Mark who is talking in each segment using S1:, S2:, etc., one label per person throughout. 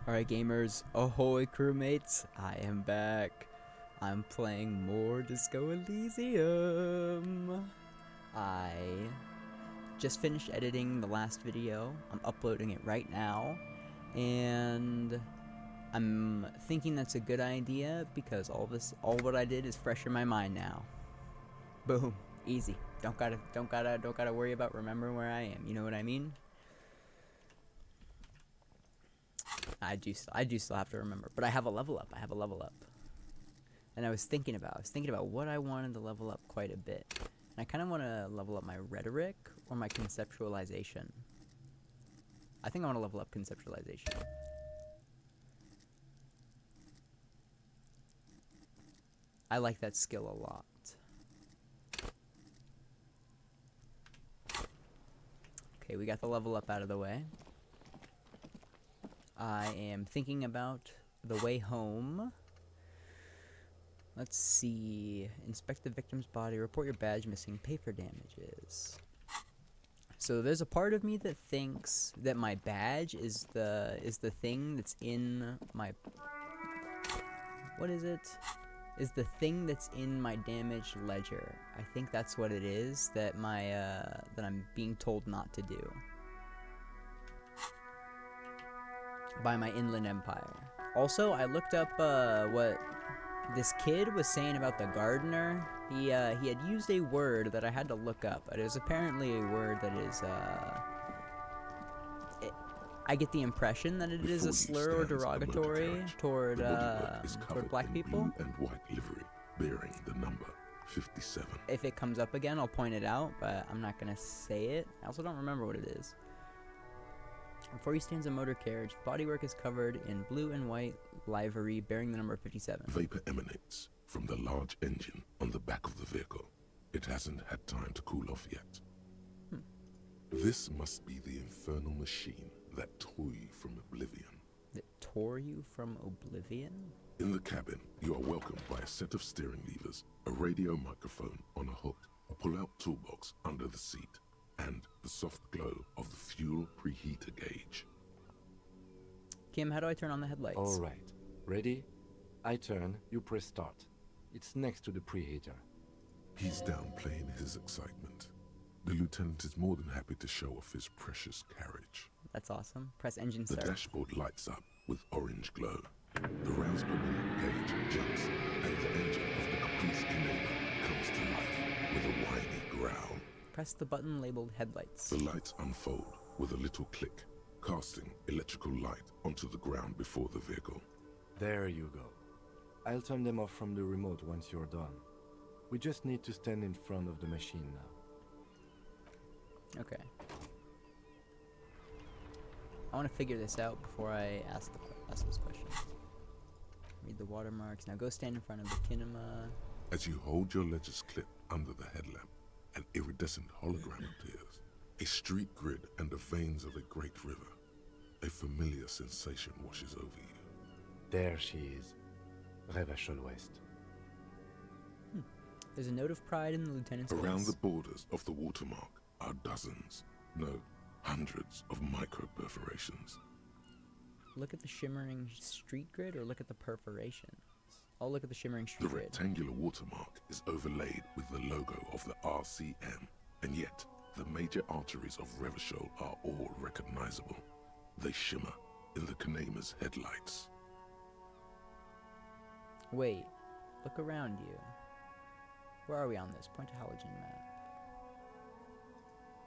S1: Alright gamers, ahoy crewmates, I am back. I'm playing more Disco Elysium. I just finished editing the last video. I'm uploading it right now. And I'm thinking that's a good idea because all what I did is fresh in my mind now. Boom. Easy. Don't gotta worry about remembering where I am. You know what I mean? I do still have to remember, but I have a level up. And I was thinking about what I wanted to level up quite a bit. And I kind of want to level up my rhetoric or my conceptualization. I think I want to level up conceptualization. I like that skill a lot. Okay, we got the level up out of the way. I am thinking about the way home. Let's see. Inspect the victim's body. Report your badge missing. Pay for damages. So there's a part of me that thinks that my badge is the thing that's in my... What is it? Is the thing that's in my damage ledger. I think that's what it is that that I'm being told not to do by my inland empire. Also, I looked up what this kid was saying about the gardener. He had used a word that I had to look up. It is apparently a word that is I get the impression that it is a slur or derogatory toward black people.
S2: Blue and white livery bearing the number 57.
S1: If it comes up again, I'll point it out, but I'm not gonna say it. I also don't remember what it is. Before you stands a motor carriage. Bodywork is covered in blue and white livery bearing the number 57.
S2: Vapor emanates from the large engine on the back of the vehicle. It hasn't had time to cool off yet. This must be the infernal machine that tore you from oblivion.
S1: That tore you from oblivion?
S2: In the cabin, you are welcomed by a set of steering levers, a radio microphone on a hook, a pull-out toolbox under the seat, and the soft glow of the fuel preheater gauge.
S1: Kim, how do I turn on the headlights?
S3: All right. Ready? I turn, you press start. It's next to the preheater.
S2: He's downplaying his excitement. The lieutenant is more than happy to show off his precious carriage.
S1: That's awesome. Press engine
S2: The
S1: start.
S2: dashboard lights up with orange glow. The rounds per minute gauge jumps, and the engine of the Caprice Enigma comes to life with a whiny growl.
S1: Press the button labeled headlights.
S2: The lights unfold with a little click, casting electrical light onto the ground before the vehicle.
S3: There you go. I'll turn them off from the remote once you're done. We just need to stand in front of the machine now.
S1: Okay. I want to figure this out before I ask those questions. Read the watermarks. Now go stand in front of the kinema.
S2: As you hold your ledger's clip under the headlamp, an iridescent hologram appears. A street grid and the veins of a great river. A familiar sensation washes over you.
S3: There she is. Revachol West.
S1: There's a note of pride in the lieutenant's voice.
S2: Around the borders of the watermark are dozens, no, hundreds of micro-perforations.
S1: Look at the shimmering street grid or look at the perforations? I'll look at the shimmering
S2: The
S1: street grid.
S2: rectangular watermark is overlaid with the logo of the RCM, and yet the major arteries of Revachol are all recognizable. They shimmer in the Kanema's headlights.
S1: Wait, look around you. Where are we on this? Point to halogen map.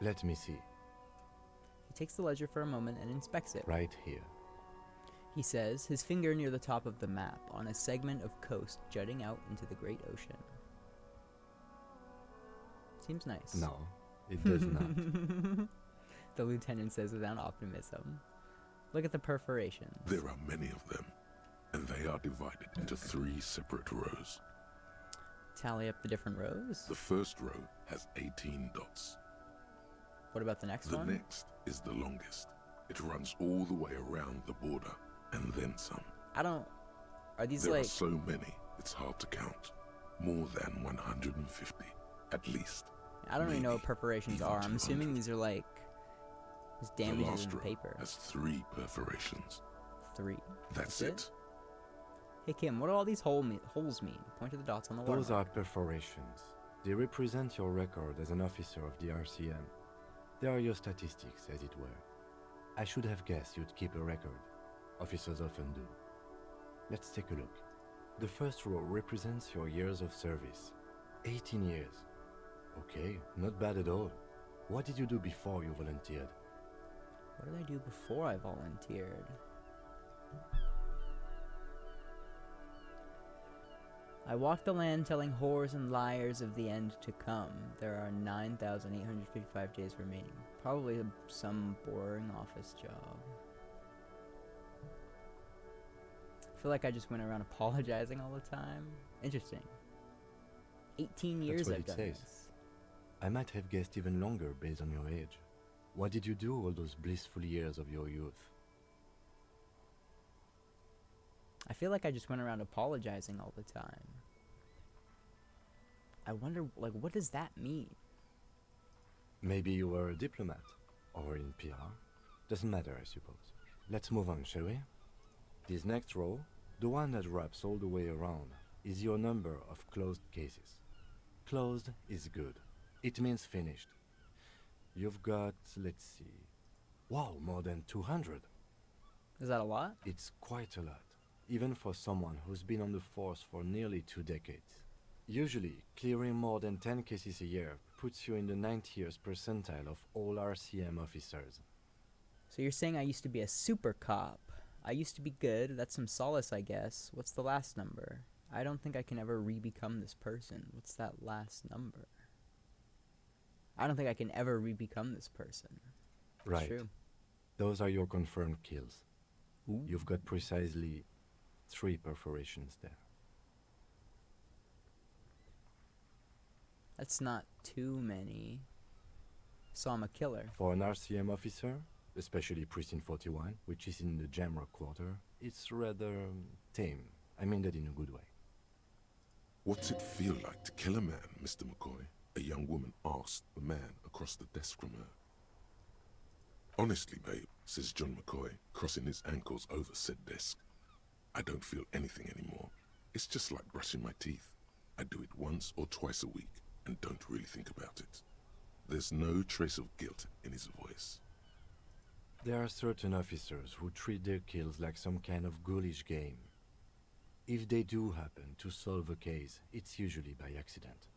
S3: Let me see.
S1: He takes the ledger for a moment and inspects it.
S3: Right here.
S1: He says, his finger near the top of the map, on a segment of coast jutting out into the great ocean. Seems nice.
S3: No, it does not.
S1: The lieutenant says without optimism. Look at the perforations.
S2: There are many of them, and they are divided into 3 separate rows.
S1: Tally up the different rows.
S2: The first row has 18 dots.
S1: What about the next
S2: The
S1: one?
S2: next is the longest. It runs all the way around the border, and then some.
S1: Are these
S2: There
S1: like...
S2: are so many, it's hard to count. More than 150, at least.
S1: I don't really know what
S2: maybe
S1: perforations
S2: even
S1: are. I'm
S2: 200.
S1: assuming these are like... Just
S2: The
S1: damages
S2: last
S1: in the
S2: row
S1: paper.
S2: has 3 perforations.
S1: 3.
S2: That's it.
S1: Hey Kim, what do all these holes mean? Point to the dots on the
S3: Those
S1: watermark.
S3: are perforations. They represent your record as an officer of the RCM. They are your statistics, as it were. I should have guessed you'd keep a record. Officers often do. Let's take a look. The first row represents your years of service. 18 years. Okay, not bad at all. What did you do before you volunteered?
S1: What did I do before I volunteered? I walked the land telling whores and liars of the end to come. There are 9,855 days remaining. Probably some boring office job. I feel like I just went around apologizing all the time. Interesting. 18 years
S3: what
S1: I've
S3: it
S1: done
S3: says.
S1: this.
S3: I might have guessed even longer based on your age. What did you do all those blissful years of your youth?
S1: I feel like I just went around apologizing all the time. I wonder, like, what does that mean?
S3: Maybe you were a diplomat, or in PR. Doesn't matter, I suppose. Let's move on, shall we? This next row, the one that wraps all the way around, is your number of closed cases. Closed is good. It means finished. You've got, let's see... Wow, more than 200.
S1: Is that a lot?
S3: It's quite a lot, even for someone who's been on the force for nearly 2 decades. Usually, clearing more than 10 cases a year puts you in the 90th percentile of all RCM officers.
S1: So you're saying I used to be a super cop. I used to be good. That's some solace, I guess. What's the last number? I don't think I can ever re-become this person. What's that last number? I don't think I can ever re-become this person.
S3: Right.
S1: True.
S3: Those are your confirmed kills.
S1: Ooh.
S3: You've got precisely 3 perforations there.
S1: That's not too many. So I'm a killer.
S3: For an RCM officer, especially Precinct 41, which is in the Jamrock quarter, it's rather tame. I mean that in a good way.
S2: What's it feel like to kill a man, Mr. McCoy? A young woman asked the man across the desk from her. Honestly, babe, says John McCoy, crossing his ankles over said desk. I don't feel anything anymore. It's just like brushing my teeth. I do it once or twice a week and don't really think about it. There's no trace of guilt in his voice.
S3: There are certain officers who treat their kills like some kind of ghoulish game. If they do happen to solve a case, it's usually by accident.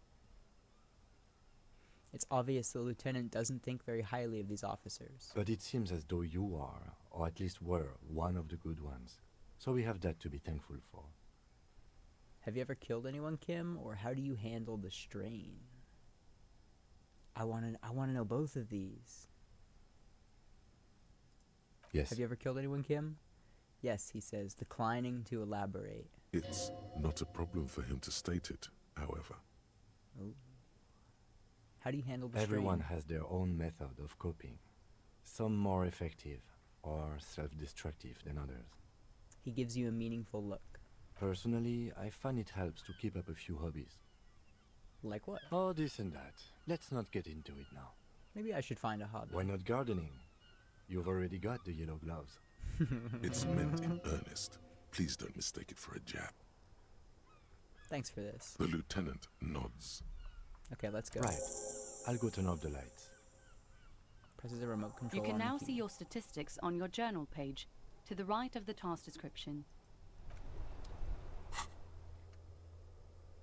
S1: It's obvious the lieutenant doesn't think very highly of these officers.
S3: But it seems as though you are, or at least were, one of the good ones. So we have that to be thankful for.
S1: Have you ever killed anyone, Kim? Or how do you handle the strain? I wanna know both of these.
S3: Yes.
S1: Have you ever killed anyone, Kim? Yes, he says, declining to elaborate.
S2: It's not a problem for him to state it, however.
S1: Oh. How do you handle the
S3: Everyone
S1: strain?
S3: has their own method of coping. Some more effective or self-destructive than others.
S1: He gives you a meaningful look.
S3: Personally, I find it helps to keep up a few hobbies.
S1: Like what?
S3: Oh, this and that. Let's not get into it now.
S1: Maybe I should find a hobby.
S3: Why not gardening? You've already got the yellow gloves.
S2: It's meant in earnest. Please don't mistake it for a jab.
S1: Thanks for this.
S2: The lieutenant nods.
S1: Okay, let's go.
S3: Right. I'll go turn off the lights.
S1: Presses a remote control.
S4: You can
S1: on
S4: now
S1: the
S4: see
S1: key.
S4: your statistics on your journal page, to the right of the task description.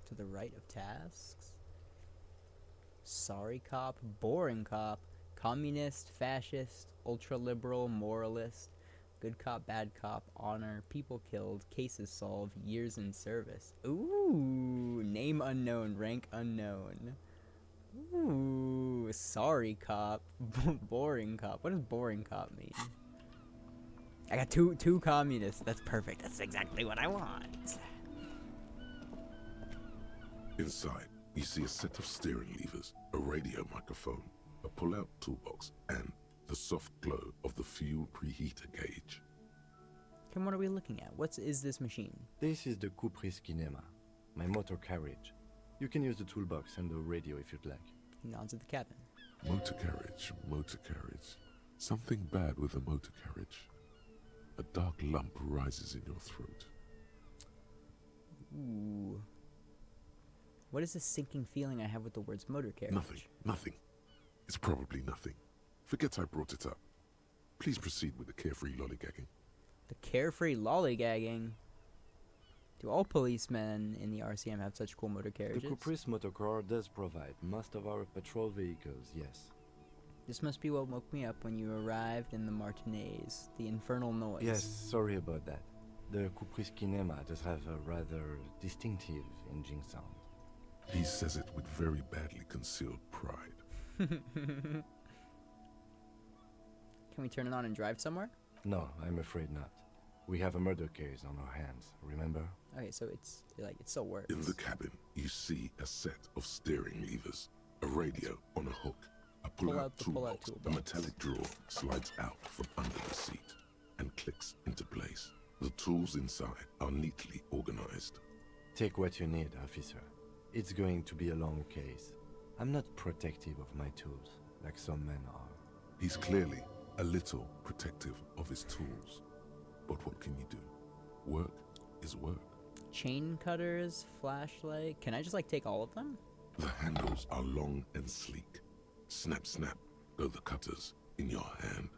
S1: To the right of tasks. Sorry cop, boring cop, communist, fascist, ultra-liberal, moralist, good cop, bad cop, honor, people killed, cases solved, years in service. Ooh, name unknown, rank unknown. Ooh, sorry cop, boring cop. What does boring cop mean? I got two communists. That's perfect. That's exactly what I want.
S2: Inside, you see a set of steering levers, a radio microphone, a pull-out toolbox, and the soft glow of the fuel preheater gauge.
S1: Kim, what are we looking at? What is this machine?
S3: This is the Kupris Kinema, my motor carriage. You can use the toolbox and the radio if you'd like.
S1: He nods at the cabin.
S2: Motor carriage, motor carriage. Something bad with a motor carriage. A dark lump rises in your throat.
S1: Ooh. What is this sinking feeling I have with the words motor carriage?
S2: Nothing. It's probably nothing. Forget I brought it up. Please proceed with the carefree lollygagging.
S1: The carefree lollygagging? Do all policemen in the RCM have such cool motor
S3: The
S1: carriages?
S3: Caprice Motorcar does provide most of our patrol vehicles, yes.
S1: This must be what woke me up when you arrived in the Martinez, the infernal noise.
S3: Yes, sorry about that. The Caprice Kinema does have a rather distinctive engine sound.
S2: He says it with very badly concealed pride.
S1: Can we turn it on and drive somewhere?
S3: No, I'm afraid not. We have a murder case on our hands, remember?
S1: Okay, so it still works.
S2: In the cabin, you see a set of steering levers, a radio on a hook, a pull-out toolbox. A metallic drawer slides out from under the seat and clicks into place. The tools inside are neatly organized.
S3: Take what you need, officer. It's going to be a long case. I'm not protective of my tools, like some men are.
S2: He's clearly a little protective of his tools. But what can you do? Work is work.
S1: Chain cutters, flashlight. Can I just take all of them?
S2: The handles are long and sleek. Snap, snap, go the cutters in your hand.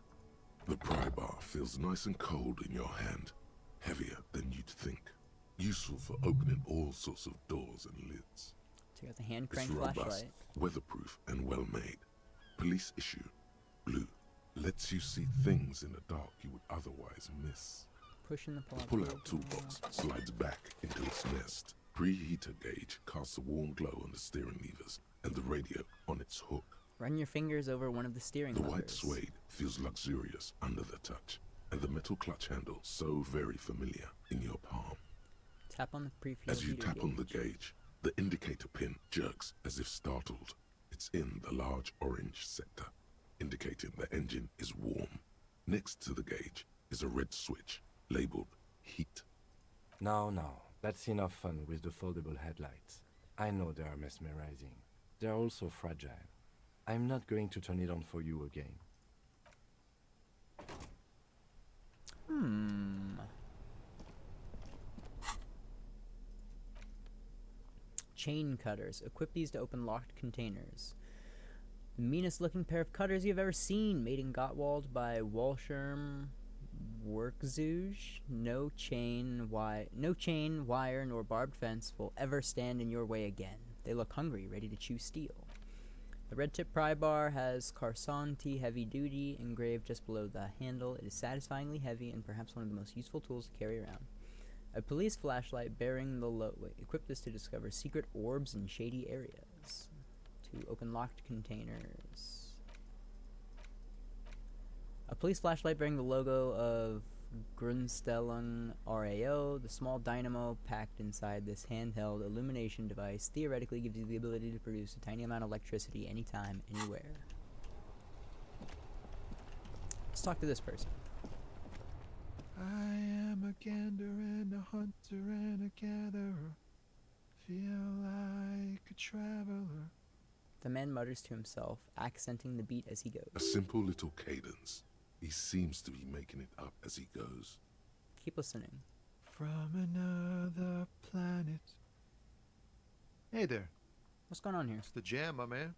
S2: The pry bar feels nice and cold in your hand, heavier than you'd think. Useful for opening all sorts of doors and lids.
S1: So you got the hand crank
S2: It's robust,
S1: flashlight.
S2: weatherproof, and well made. Police issue, blue, lets you see things in the dark you would otherwise miss.
S1: Pushing the
S2: The
S1: pull-out
S2: pull-out toolbox slides back into its nest. Preheater gauge casts a warm glow on the steering levers and the radio on its hook.
S1: Run your fingers over one of the steering
S2: The
S1: levers.
S2: white suede feels luxurious under the touch, and the metal clutch handle so very familiar in your palm.
S1: Tap on the pre-fuel
S2: As you
S1: heater
S2: tap on the
S1: gauge.
S2: gauge, the indicator pin jerks as if startled. It's in the large orange sector, indicating the engine is warm. Next to the gauge is a red switch labeled heat.
S3: Now, that's enough fun with the foldable headlights. I know they are mesmerizing. They're also fragile. I'm not going to turn it on for you again.
S1: Chain cutters. Equip these to open locked containers. The meanest looking pair of cutters you've ever seen, made in Gottwald by Walsherm Workzeuge. No chain, wire, nor barbed fence will ever stand in your way again. They look hungry, ready to chew steel. The red tip pry bar has Carsanti Heavy Duty engraved just below the handle. It is satisfyingly heavy and perhaps one of the most useful tools to carry around. A police flashlight bearing the equip this to discover secret orbs in shady areas. To open locked containers. A police flashlight bearing the logo of Grunstellung RAO. The small dynamo packed inside this handheld illumination device theoretically gives you the ability to produce a tiny amount of electricity anytime, anywhere. Let's talk to this person.
S5: I am a gander and a hunter and a gatherer. Feel like a traveler.
S1: The man mutters to himself, accenting the beat as he goes.
S2: A simple little cadence. He seems to be making it up as he goes.
S1: Keep listening.
S5: From another planet. Hey there.
S1: What's going on here?
S5: It's the jam, my man.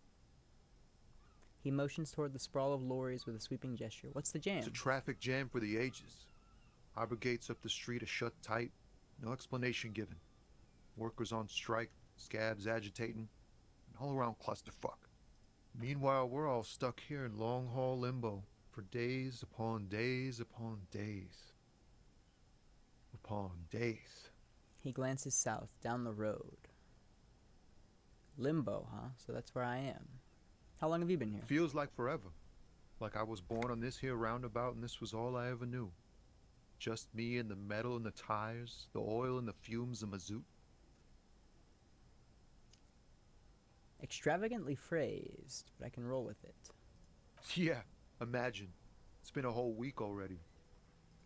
S1: He motions toward the sprawl of lorries with a sweeping gesture. What's the jam?
S5: It's a traffic jam for the ages. Harbor gates up the street are shut tight. No explanation given. Workers on strike, scabs agitating, and all around clusterfuck. Meanwhile, we're all stuck here in long-haul limbo for days upon days upon days. Upon days.
S1: He glances south, down the road. Limbo, huh? So that's where I am. How long have you been here?
S5: Feels like forever. Like I was born on this here roundabout and this was all I ever knew. Just me and the metal and the tires, the oil and the fumes of mazout.
S1: Extravagantly phrased, but I can roll with it.
S5: Yeah, imagine. It's been a whole week already.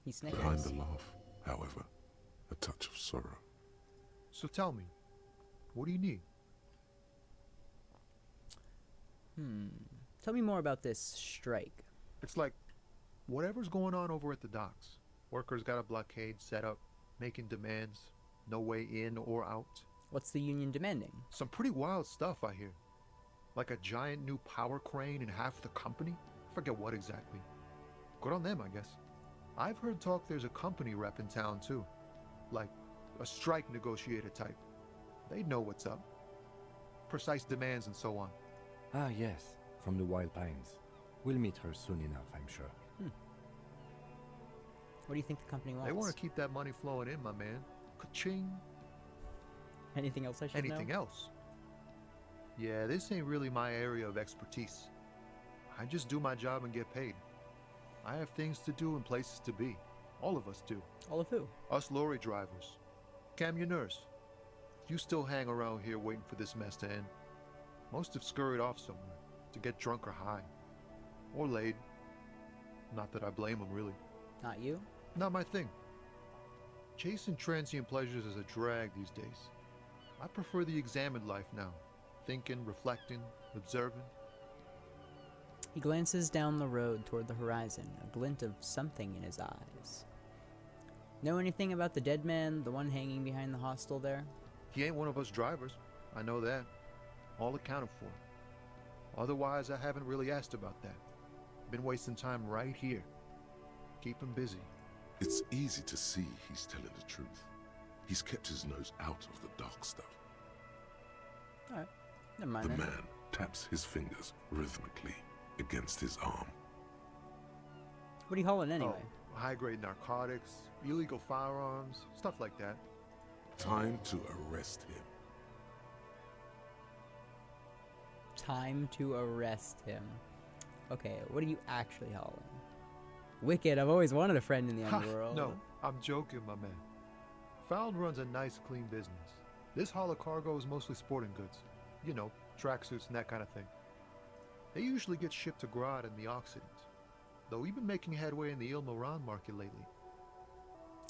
S1: He snickers.
S2: Behind the laugh, however, a touch of sorrow.
S5: So tell me, what do you need?
S1: Tell me more about this strike.
S5: It's like, whatever's going on over at the docks. Workers got a blockade set up, making demands, no way in or out.
S1: What's the union demanding?
S5: Some pretty wild stuff, I hear. Like a giant new power crane in half the company? Forget what exactly. Good on them, I guess. I've heard talk there's a company rep in town, too. Like a strike negotiator type. They'd know what's up. Precise demands and so on.
S3: Ah, yes, from the Wild Pines. We'll meet her soon enough, I'm sure.
S1: What do you think the company wants?
S5: They want to keep that money flowing in, my man. Ka-ching.
S1: Anything else I should know?
S5: Anything else? Yeah, this ain't really my area of expertise. I just do my job and get paid. I have things to do and places to be. All of us do.
S1: All of who?
S5: Us lorry drivers. Camioners. You still hang around here waiting for this mess to end. Most have scurried off somewhere to get drunk or high. Or laid. Not that I blame them, really.
S1: Not you?
S5: Not my thing. Chasing transient pleasures is a drag these days. I prefer the examined life now. Thinking, reflecting, observing.
S1: He glances down the road toward the horizon, a glint of something in his eyes. Know anything about the dead man, the one hanging behind the hostel there?
S5: He ain't one of us drivers. I know that. All accounted for. Otherwise, I haven't really asked about that. Been wasting time right here. Keep him busy.
S2: It's easy to see he's telling the truth. He's kept his nose out of the dark stuff.
S1: Alright, never mind
S2: The
S1: then.
S2: man taps his fingers rhythmically against his arm.
S1: What are you hauling anyway?
S5: Oh, high-grade narcotics, illegal firearms, stuff like that.
S2: Time to arrest him.
S1: Time to arrest him. Okay, what are you actually hauling? Wicked, I've always wanted a friend in the underworld.
S5: No, I'm joking, my man. Found runs a nice, clean business. This haul of cargo is mostly sporting goods. You know, tracksuits and that kind of thing. They usually get shipped to Grodd and the Occident. Though we've been making headway in the Il Moran market lately.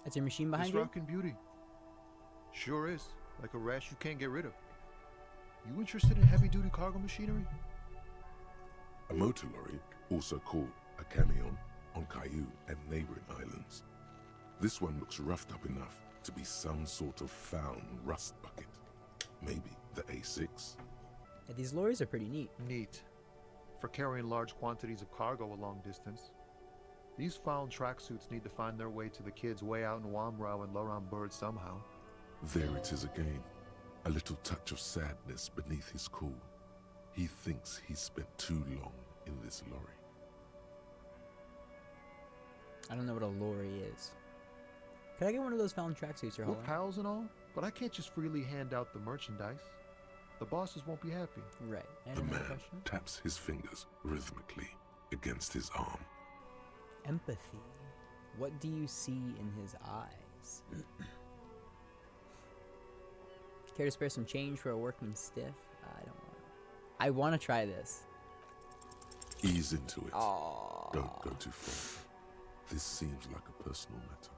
S1: That's your machine behind
S5: This
S1: you?
S5: rockin' beauty. Sure is. Like a rash you can't get rid of. You interested in heavy-duty cargo machinery?
S2: A motor lorry, also called a camion, on Caillou and neighboring islands. This one looks roughed up enough to be some sort of found rust bucket. Maybe the A6?
S1: Yeah, these lorries are pretty neat.
S5: Neat. For carrying large quantities of cargo a long distance. These found tracksuits need to find their way to the kids way out in Wamrau and Laurent Bird somehow.
S2: There it is again. A little touch of sadness beneath his cool. He thinks he's spent too long in this lorry.
S1: I don't know what a lorry is. Could I get one of those found tracksuits you're
S5: We're
S1: hauling?
S5: pals and all, but I can't just freely hand out the merchandise. The bosses won't be happy.
S1: Right. And
S2: The
S1: another
S2: man
S1: question?
S2: taps his fingers rhythmically against his arm.
S1: Empathy. What do you see in his eyes? Care to spare some change for a working stiff? I don't want to. I want to try this.
S2: Ease into it.
S1: Aww.
S2: Don't go too far. This seems like a personal matter.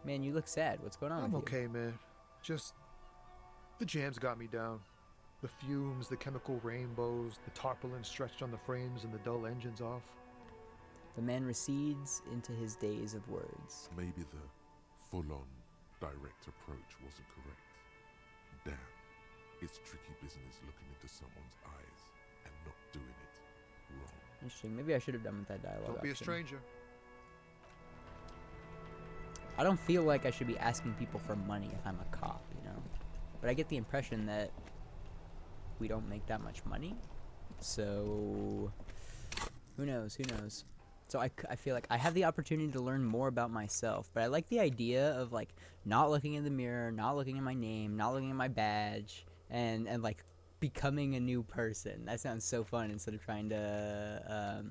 S1: Man, you look sad. What's going on
S5: I'm
S1: with
S5: okay, man. Just the jams got me down. The fumes, the chemical rainbows, the tarpaulin stretched on the frames and the dull engines off.
S1: you? The man recedes into his days of words.
S2: Maybe the full-on direct approach wasn't correct. Damn, it's tricky business looking into someone's eyes and not doing it wrong.
S1: Interesting. Maybe I should have done with that dialogue.
S5: Don't be a
S1: option.
S5: stranger.
S1: I don't feel like I should be asking people for money if I'm a cop, you know? But I get the impression that we don't make that much money. So, who knows? Who knows? So I feel like I have the opportunity to learn more about myself. But I like the idea of, like, not looking in the mirror, not looking at my name, not looking at my badge, and like, becoming a new person. That sounds so fun instead of trying to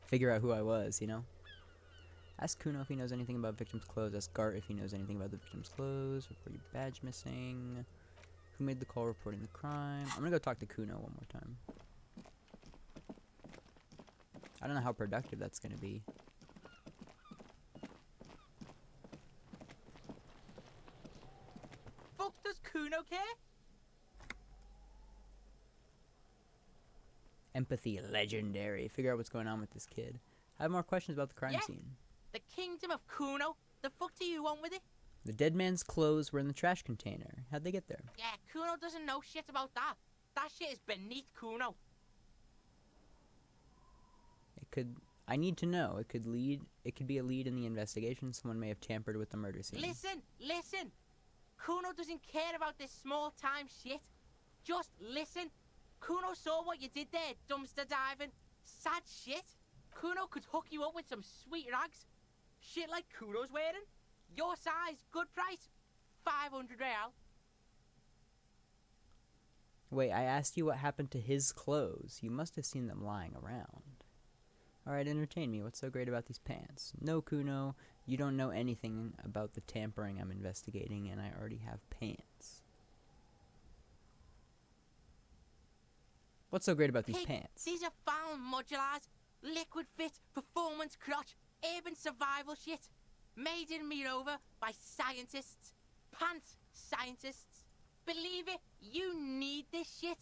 S1: figure out who I was, you know? Ask Kuno if he knows anything about victim's clothes. Ask Gart if he knows anything about the victim's clothes. Report your badge missing. Who made the call reporting the crime? I'm gonna go talk to Kuno one more time. I don't know how productive that's gonna be.
S6: Fuck, does Kuno care?
S1: Sympathy, legendary. Figure out what's going on with this kid. I have more questions about the crime
S6: Yeah?
S1: scene.
S6: The Kingdom of Kuno? The fuck do you want with it?
S1: The dead man's clothes were in the trash container. How'd they get there?
S6: Yeah, Kuno doesn't know shit about that. That shit is beneath Kuno.
S1: It could... I need to know. It could be a lead in the investigation. Someone may have tampered with the murder scene.
S6: Listen! Kuno doesn't care about this small-time shit. Just listen. Kuno saw what you did there, dumpster diving. Sad shit. Kuno could hook you up with some sweet rags. Shit like Kuno's wearing. Your size, good price. 500 real.
S1: Wait, I asked you what happened to his clothes. You must have seen them lying around. Alright, entertain me. What's so great about these pants? No, Kuno, you don't know anything about the tampering I'm investigating, and I already have pants. What's so great about these
S6: Hey,
S1: pants?
S6: These are found modulars. Liquid fit, performance crotch, urban survival shit. Made in Mirova by scientists. Pants scientists. Believe it, you need this shit.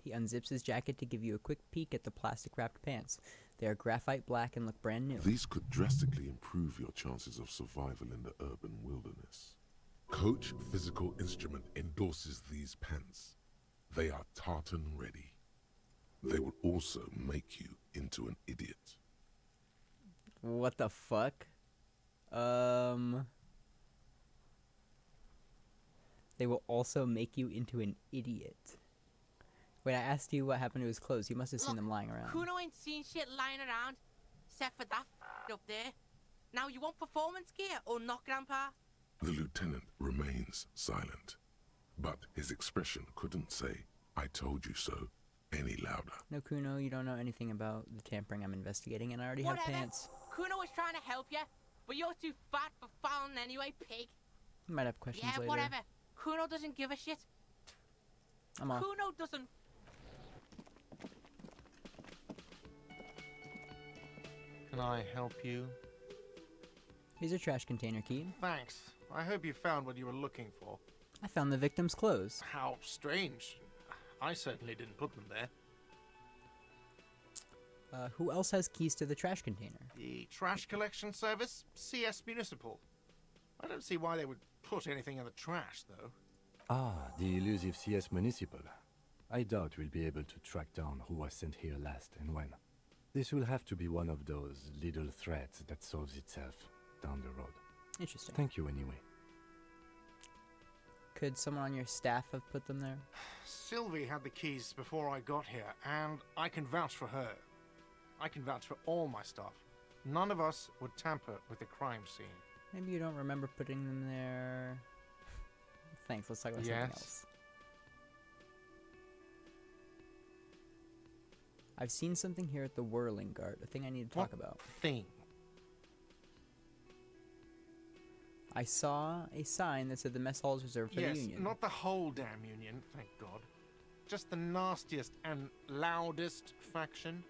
S1: He unzips his jacket to give you a quick peek at the plastic-wrapped pants. They are graphite black and look brand new.
S2: These could drastically improve your chances of survival in the urban wilderness. Coach Physical Instrument endorses these pants. They are tartan ready. They will also make you into an idiot.
S1: What the fuck? They will also make you into an idiot. Wait, I asked you what happened to his clothes. You must have seen them lying around.
S6: Kuno ain't seen shit lying around, except for that up there. Now you want performance gear or not, Grandpa?
S2: The lieutenant remains silent, but his expression couldn't say, "I told you so," any louder.
S1: No, Kuno, you don't know anything about the tampering I'm investigating, and I already have
S6: Whatever.
S1: pants.
S6: Kuno was trying to help you, but you're too fat for fouling anyway, pig.
S1: You might have questions
S6: Yeah,
S1: later.
S6: whatever. Kuno doesn't give a shit.
S1: I'm off.
S6: Kuno doesn't.
S7: Can I help you?
S1: Here's a trash container key.
S7: Thanks. I hope you found what you were looking for.
S1: I found the victim's clothes.
S7: How strange. I certainly didn't put them there.
S1: Who else has keys to the trash container?
S7: The trash collection service? CS Municipal. I don't see why they would put anything in the trash, though.
S3: Ah, the elusive CS Municipal. I doubt we'll be able to track down who was sent here last and when. This will have to be one of those little threads that solves itself down the road.
S1: Interesting.
S3: Thank you anyway.
S1: Could someone on your staff have put them there?
S7: Sylvie had the keys before I got here, and I can vouch for her. I can vouch for all my staff. None of us would tamper with the crime scene.
S1: Maybe you don't remember putting them there. Thanks, let's talk about something
S7: Yes?
S1: else. I've seen something here at the Whirling Guard, a thing I need to talk
S7: What
S1: about.
S7: thing?
S1: I saw a sign that said the mess hall is reserved for
S7: Yes,
S1: the Union.
S7: not the whole damn Union, thank God. Just the nastiest and loudest faction.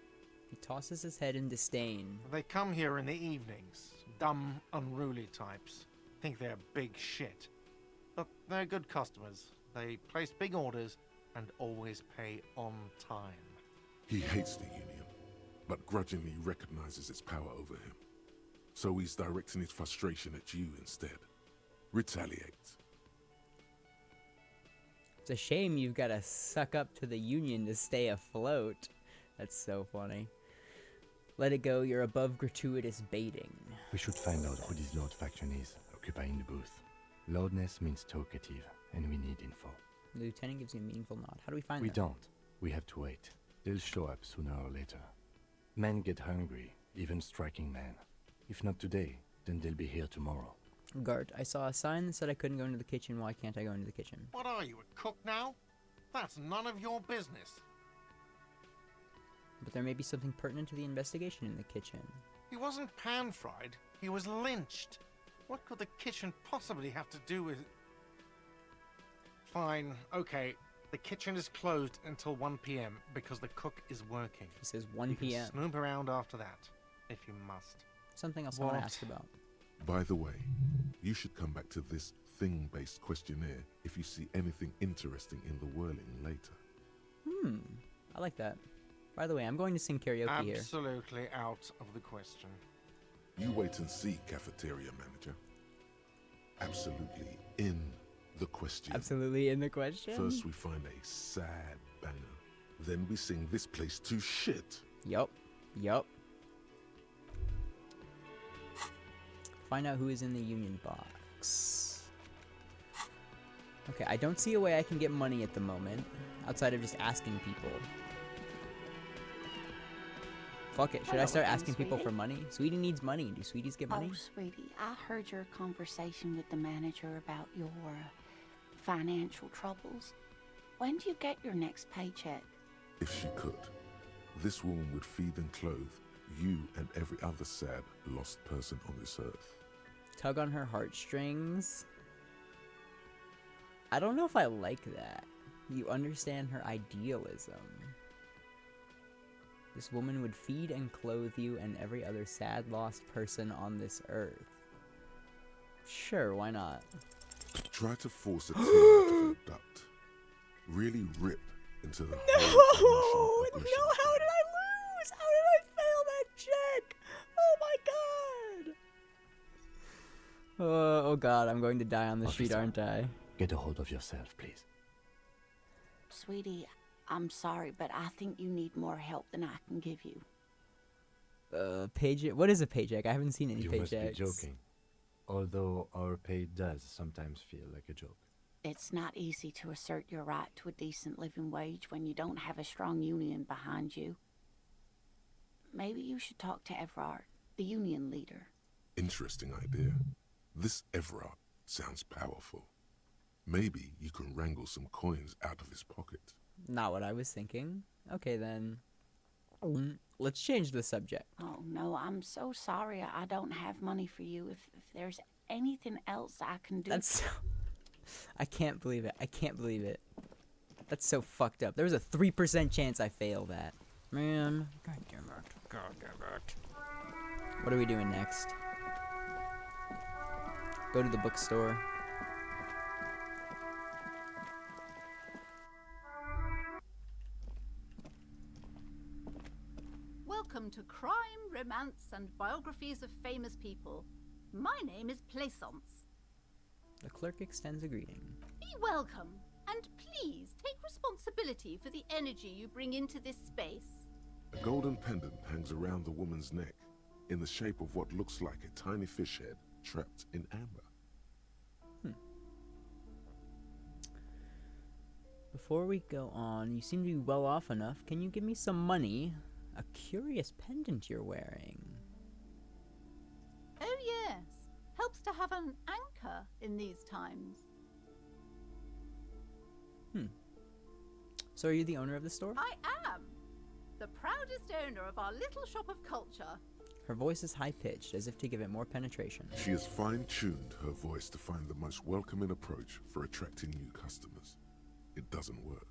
S1: He tosses his head in disdain.
S7: They come here in the evenings. Dumb, unruly types. Think they're big shit. But they're good customers. They place big orders and always pay on time.
S2: He hates the Union, but grudgingly recognizes its power over him. So he's directing his frustration at you instead. Retaliate.
S1: It's a shame you've got to suck up to the Union to stay afloat. That's so funny. Let it go, you're above gratuitous baiting.
S3: We should find out who this Lord faction is, occupying the booth. Loudness means talkative, and we need info.
S1: The lieutenant gives you a meaningful nod. How do we find
S3: We
S1: them?
S3: don't. We have to wait. They'll show up sooner or later. Men get hungry, even striking men. If not today, then they'll be here tomorrow.
S1: Guard, I saw a sign that said I couldn't go into the kitchen. Why can't I go into the kitchen?
S7: What are you, a cook now? That's none of your business.
S1: But there may be something pertinent to the investigation in the kitchen.
S7: He wasn't pan-fried. He was lynched. What could the kitchen possibly have to do with... Fine, okay. The kitchen is closed until 1 p.m. because the cook is working.
S1: He says 1
S7: You can
S1: p.m.
S7: snoop around after that, if you must.
S1: Something else I want
S7: What?
S1: to ask about.
S2: By the way, you should come back to this thing-based questionnaire if you see anything interesting in the whirling later.
S1: I like that. By the way, I'm going to sing karaoke here.
S7: Absolutely out of the question.
S2: You wait and see, cafeteria manager. Absolutely in the question.
S1: Absolutely in the question.
S2: First we find a sad banger. Then we sing this place to shit.
S1: Yup. Find out who is in the union box. Okay, I don't see a way I can get money at the moment, outside of just asking people. Fuck it, should I
S8: Hello
S1: start
S8: again,
S1: asking people
S8: sweetie.
S1: for money? Sweetie needs money. Do sweeties get money?
S8: Oh, sweetie, I heard your conversation with the manager about your financial troubles. When do you get your next paycheck?
S2: If she could, this woman would feed and clothe you and every other sad, lost person on this earth.
S1: Tug on her heartstrings. I don't know if I like that. You understand her idealism. This woman would feed and clothe you and every other sad, lost person on this earth. Sure, why not?
S2: Try to force a team to abduct. Really rip into the whole emotional aggression.
S1: How did I lose? How did I fail that check? Oh my god! Oh god, I'm going to die on the street,
S3: Officer.
S1: aren't I?
S3: Get a hold of yourself, please.
S8: Sweetie, I'm sorry, but I think you need more help than I can give you.
S1: Paycheck? What is a paycheck? I haven't seen any
S3: You
S1: paychecks.
S3: must be joking. Although our pay does sometimes feel like a joke.
S8: It's not easy to assert your right to a decent living wage when you don't have a strong union behind you. Maybe you should talk to Everard, the union leader.
S2: Interesting idea. This Everard sounds powerful. Maybe you can wrangle some coins out of his pocket.
S1: Not what I was thinking. Okay then. Let's change the subject.
S8: Oh, no, I'm so sorry. I don't have money for you. If there's anything else I can do...
S1: That's so... I can't believe it. I can't believe it. That's so fucked up. There was a 3% chance I fail that. Man. God damn it. God damn it. What are we doing next? Go to the bookstore.
S9: Welcome to Crime, Romance, and Biographies of Famous People. My name is Plaisance.
S1: The clerk extends a greeting.
S9: Be welcome, and please take responsibility for the energy you bring into this space.
S2: A golden pendant hangs around the woman's neck in the shape of what looks like a tiny fish head trapped in amber.
S1: Before we go on, you seem to be well off enough. Can you give me some money? A curious pendant you're wearing.
S9: Oh yes, helps to have an anchor in these times.
S1: So are you the owner of the store?
S9: I am the proudest owner of our little shop of culture.
S1: Her voice is high-pitched, as if to give it more penetration.
S2: She has fine-tuned her voice to find the most welcoming approach for attracting new customers. It doesn't work.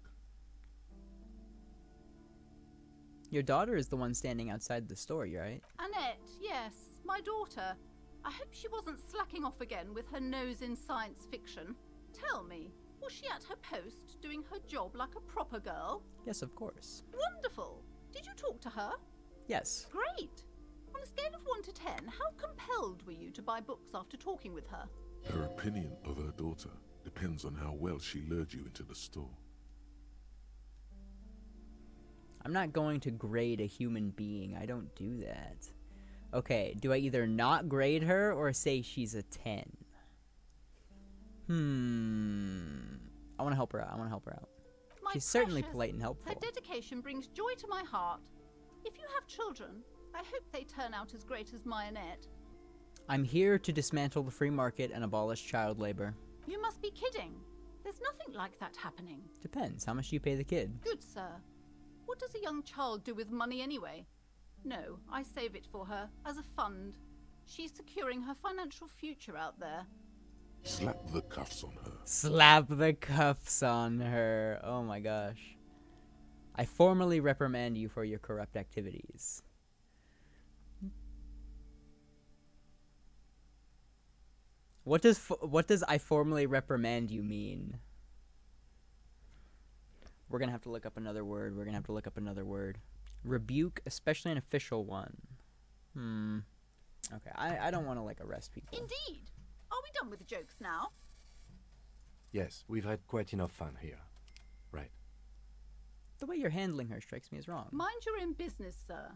S1: Your daughter is the one standing outside the store, right?
S9: Annette, yes, my daughter. I hope she wasn't slacking off again with her nose in science fiction. Tell me, was she at her post, doing her job like a proper girl?
S1: Yes, of course.
S9: Wonderful! Did you talk to her?
S1: Yes.
S9: Great! On a scale of 1 to 10, how compelled were you to buy books after talking with her?
S2: Her opinion of her daughter depends on how well she lured you into the store.
S1: I'm not going to grade a human being. I don't do that. Okay, do I either not grade her or say she's a 10? I want to help her out.
S9: My
S1: She's certainly
S9: precious,
S1: polite and helpful.
S9: Her dedication brings joy to my heart. If you have children, I hope they turn out as great as my Annette.
S1: I'm here to dismantle the free market and abolish child labor.
S9: You must be kidding. There's nothing like that happening.
S1: Depends. How much do you pay the kid?
S9: Good sir. What does a young child do with money anyway? No, I save it for her, as a fund. She's securing her financial future out there.
S2: Slap the cuffs on her.
S1: Slap the cuffs on her. Oh my gosh. I formally reprimand you for your corrupt activities. What does I formally reprimand you mean? We're gonna have to look up another word. Rebuke, especially an official one. Okay, I don't want to, like, arrest people.
S9: Indeed. Are we done with the jokes now?
S3: Yes, we've had quite enough fun here. Right.
S1: The way you're handling her strikes me as wrong.
S9: Mind your own business, sir.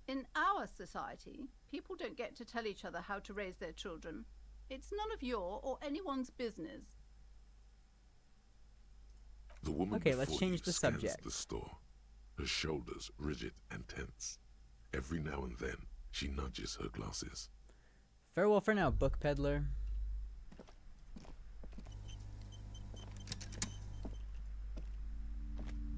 S9: In our society, people don't get to tell each other how to raise their children. It's none of your or anyone's business.
S2: The woman
S1: Okay, let's
S2: before you
S1: change the
S2: scans
S1: subject.
S2: the store, her shoulders rigid and tense. Every now and then, she nudges her glasses.
S1: Farewell for now, book peddler.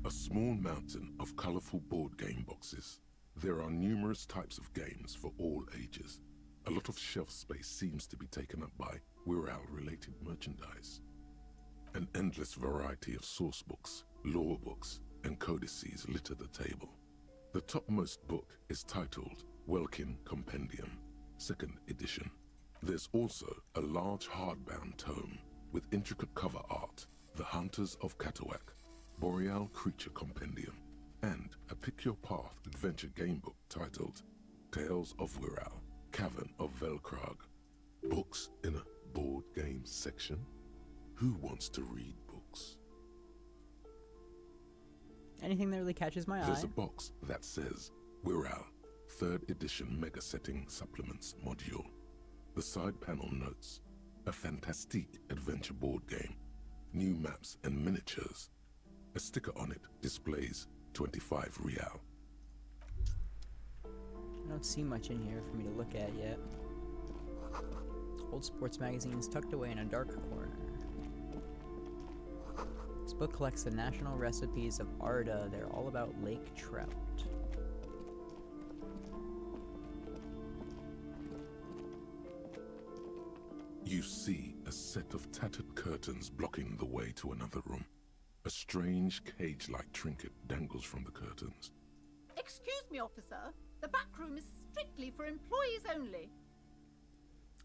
S2: A small mountain of colorful board game boxes. There are numerous types of games for all ages. A lot of shelf space seems to be taken up by Wirral-related merchandise. An endless variety of source books, lore books, and codices litter the table. The topmost book is titled Welkin Compendium, 2nd edition. There's also a large hardbound tome with intricate cover art, The Hunters of Catawak, Boreal Creature Compendium, and a Pick Your Path adventure game book titled Tales of Wirral, Cavern of Velkrag. Books in a board game section? Who wants to read books?
S1: Anything that really catches my
S2: There's
S1: eye.
S2: a box that says Wirral, 3rd edition Mega Setting Supplements Module. The side panel notes, a fantastique adventure board game, new maps and miniatures. A sticker on it displays 25 real.
S1: I don't see much in here for me to look at yet. Old sports magazines tucked away in a dark corner. This book collects the national recipes of Arda. They're all about lake trout.
S2: You see a set of tattered curtains blocking the way to another room. A strange cage-like trinket dangles from the curtains.
S9: Excuse me, officer. The back room is strictly for employees only.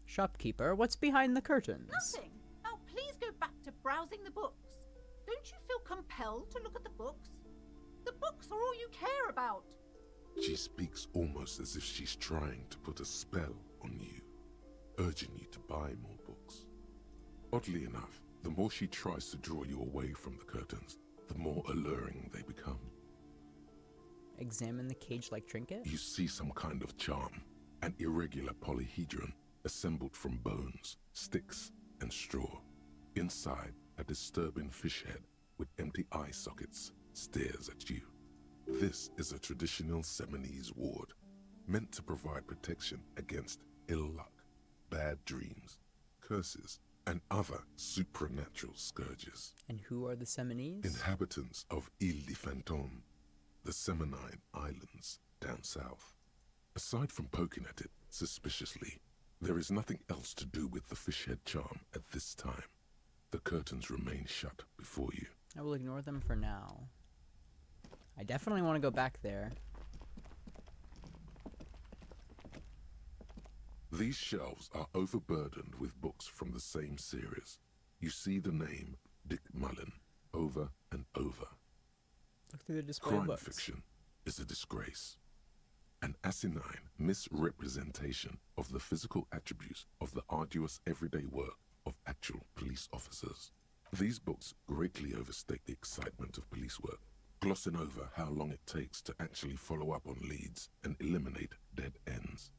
S1: Shopkeeper, what's behind the curtains?
S9: Nothing. Now please go back to browsing the books. Don't you feel compelled to look at the books? The books are all you care about.
S2: She speaks almost as if she's trying to put a spell on you, urging you to buy more books. Oddly enough, the more she tries to draw you away from the curtains, the more alluring they become.
S1: Examine the cage-like trinket?
S2: You see some kind of charm, an irregular polyhedron assembled from bones, sticks, and straw. Inside, a disturbing fish head with empty eye sockets stares at you. This is a traditional Seminese ward, meant to provide protection against ill luck, bad dreams, curses, and other supernatural scourges.
S1: And who are the Seminese?
S2: Inhabitants of Ile de Fantôme, the Seminine Islands down south. Aside from poking at it suspiciously, there is nothing else to do with the fish head charm at this time. The curtains remain shut before you.
S1: I will ignore them for now. I definitely want to go back there.
S2: These shelves are overburdened with books from the same series. You see the name Dick Mullen over and over.
S1: Look through the display of
S2: Crime
S1: books.
S2: fiction is a disgrace. An asinine misrepresentation of the physical attributes of the arduous everyday work of actual police officers. These books greatly overstate the excitement of police work, glossing over how long it takes to actually follow up on leads and eliminate dead ends.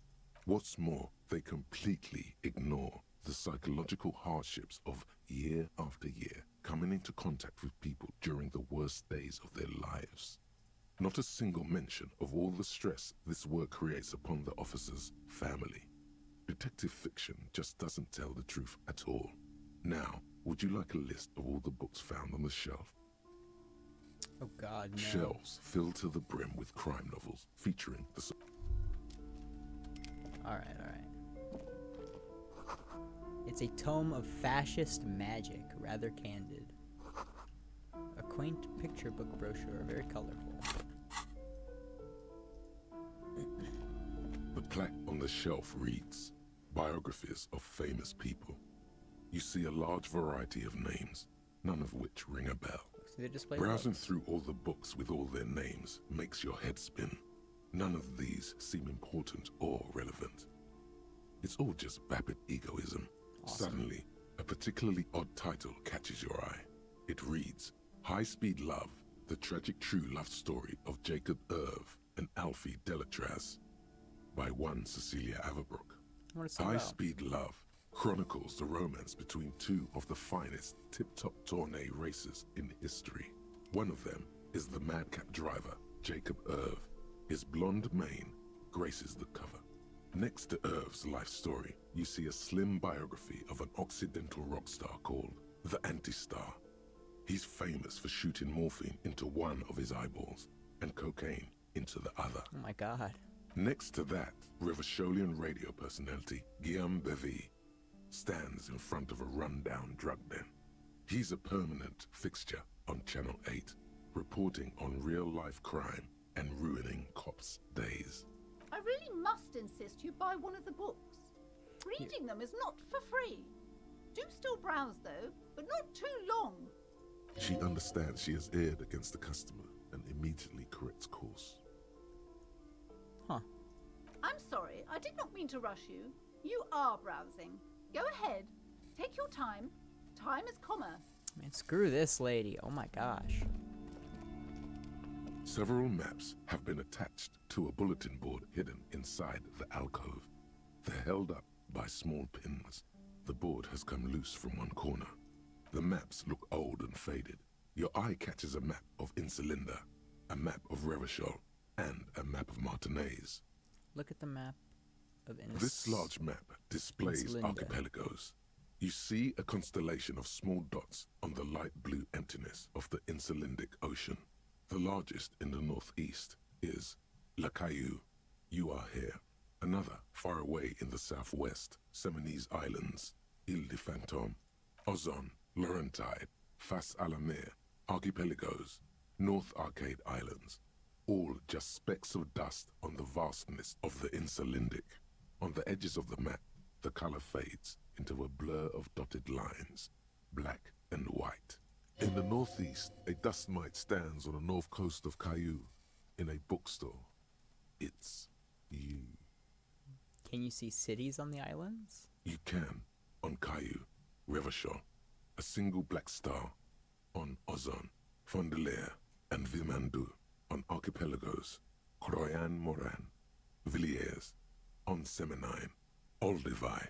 S2: What's more, they completely ignore the psychological hardships of year after year coming into contact with people during the worst days of their lives. Not a single mention of all the stress this work creates upon the officer's family. Detective fiction just doesn't tell the truth at all. Now, would you like a list of all the books found on the shelf?
S1: Oh God, no.
S2: Shelves filled to the brim with crime novels featuring the...
S1: Alright. It's a tome of fascist magic, rather candid. A quaint picture book brochure, very colorful.
S2: The plaque on the shelf reads, Biographies of Famous People. You see a large variety of names, none of which ring a bell.
S1: See the display
S2: Browsing
S1: books.
S2: through all the books with all their names makes your head spin. None of these seem important or relevant. It's all just vapid egoism.
S1: Awesome.
S2: Suddenly, a particularly odd title catches your eye. It reads, High Speed Love, the tragic true love story of Jacob Irv and Alfie Delatraz, by one Cecilia Averbrook.
S1: What is it
S2: High
S1: about?
S2: Speed Love chronicles the romance between two of the finest tip-top tourney racers in history. One of them is the madcap driver, Jacob Irv. His blonde mane graces the cover. Next to Irv's life story, you see a slim biography of an Occidental rock star called the Anti-Star. He's famous for shooting morphine into one of his eyeballs and cocaine into the other.
S1: Oh my god.
S2: Next to that, Rivasholian radio personality Guillaume Bevy stands in front of a rundown drug den. He's a permanent fixture on Channel 8, reporting on real-life crime and ruining cops' days.
S9: I really must insist you buy one of the books. Reading them is not for free. Do still browse though, but not too long.
S2: She understands she has erred against the customer and immediately corrects course.
S1: Huh.
S9: I'm sorry, I did not mean to rush you. You are browsing. Go ahead. Take your time. Time is commerce.
S1: Man, screw this lady. Oh my gosh.
S2: Several maps have been attached to a bulletin board hidden inside the alcove. They're held up by small pins. The board has come loose from one corner. The maps look old and faded. Your eye catches a map of Insulinda, a map of Revachol, and a map of Martinez.
S1: Look at the map of
S2: This large map displays
S1: Insulinda.
S2: archipelagos. You see a constellation of small dots on the light blue emptiness of the Insulindic Ocean. The largest in the northeast is La Caillou. You are here. Another, far away in the southwest, Seminese Islands, Ile de Fantôme, Ozon, Laurentide, Fas à la Mer, Archipelagos, North Arcade Islands, all just specks of dust on the vastness of the Insulindic. On the edges of the map, the color fades into a blur of dotted lines, black and white. In the northeast, a dust mite stands on the north coast of Caillou in a bookstore. It's you.
S1: Can you see cities on the islands?
S2: You can on Caillou, Revachol, a single black star on Ozon, Fondelier, and Vilmandu on archipelagos, Croyan Moran, Villiers, on Seminine, Olduvai,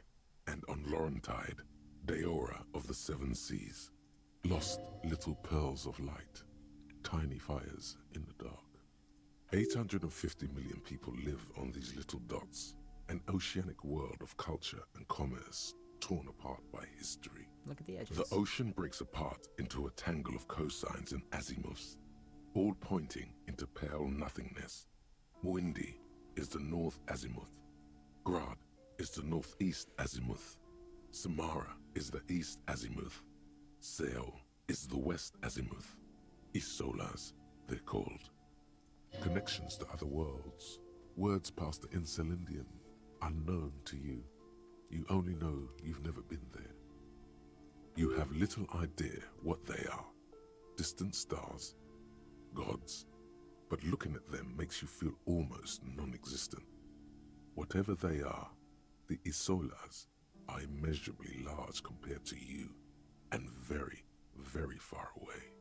S2: and on Laurentide, Deora of the Seven Seas. Lost little pearls of light, tiny fires in the dark. 850 million people live on these little dots, an oceanic world of culture and commerce torn apart by history.
S1: Look at the edges.
S2: The ocean breaks apart into a tangle of cosines and azimuths, all pointing into pale nothingness. Mwindi is the north azimuth. Grad is the northeast azimuth. Samara is the east azimuth. Seo is the west azimuth. Isolas, they're called. Connections to other worlds. Words past the Insulindian, unknown to you. You only know you've never been there. You have little idea what they are. Distant stars, gods, but looking at them makes you feel almost non-existent. Whatever they are, the Isolas are immeasurably large compared to you, and very, very far away.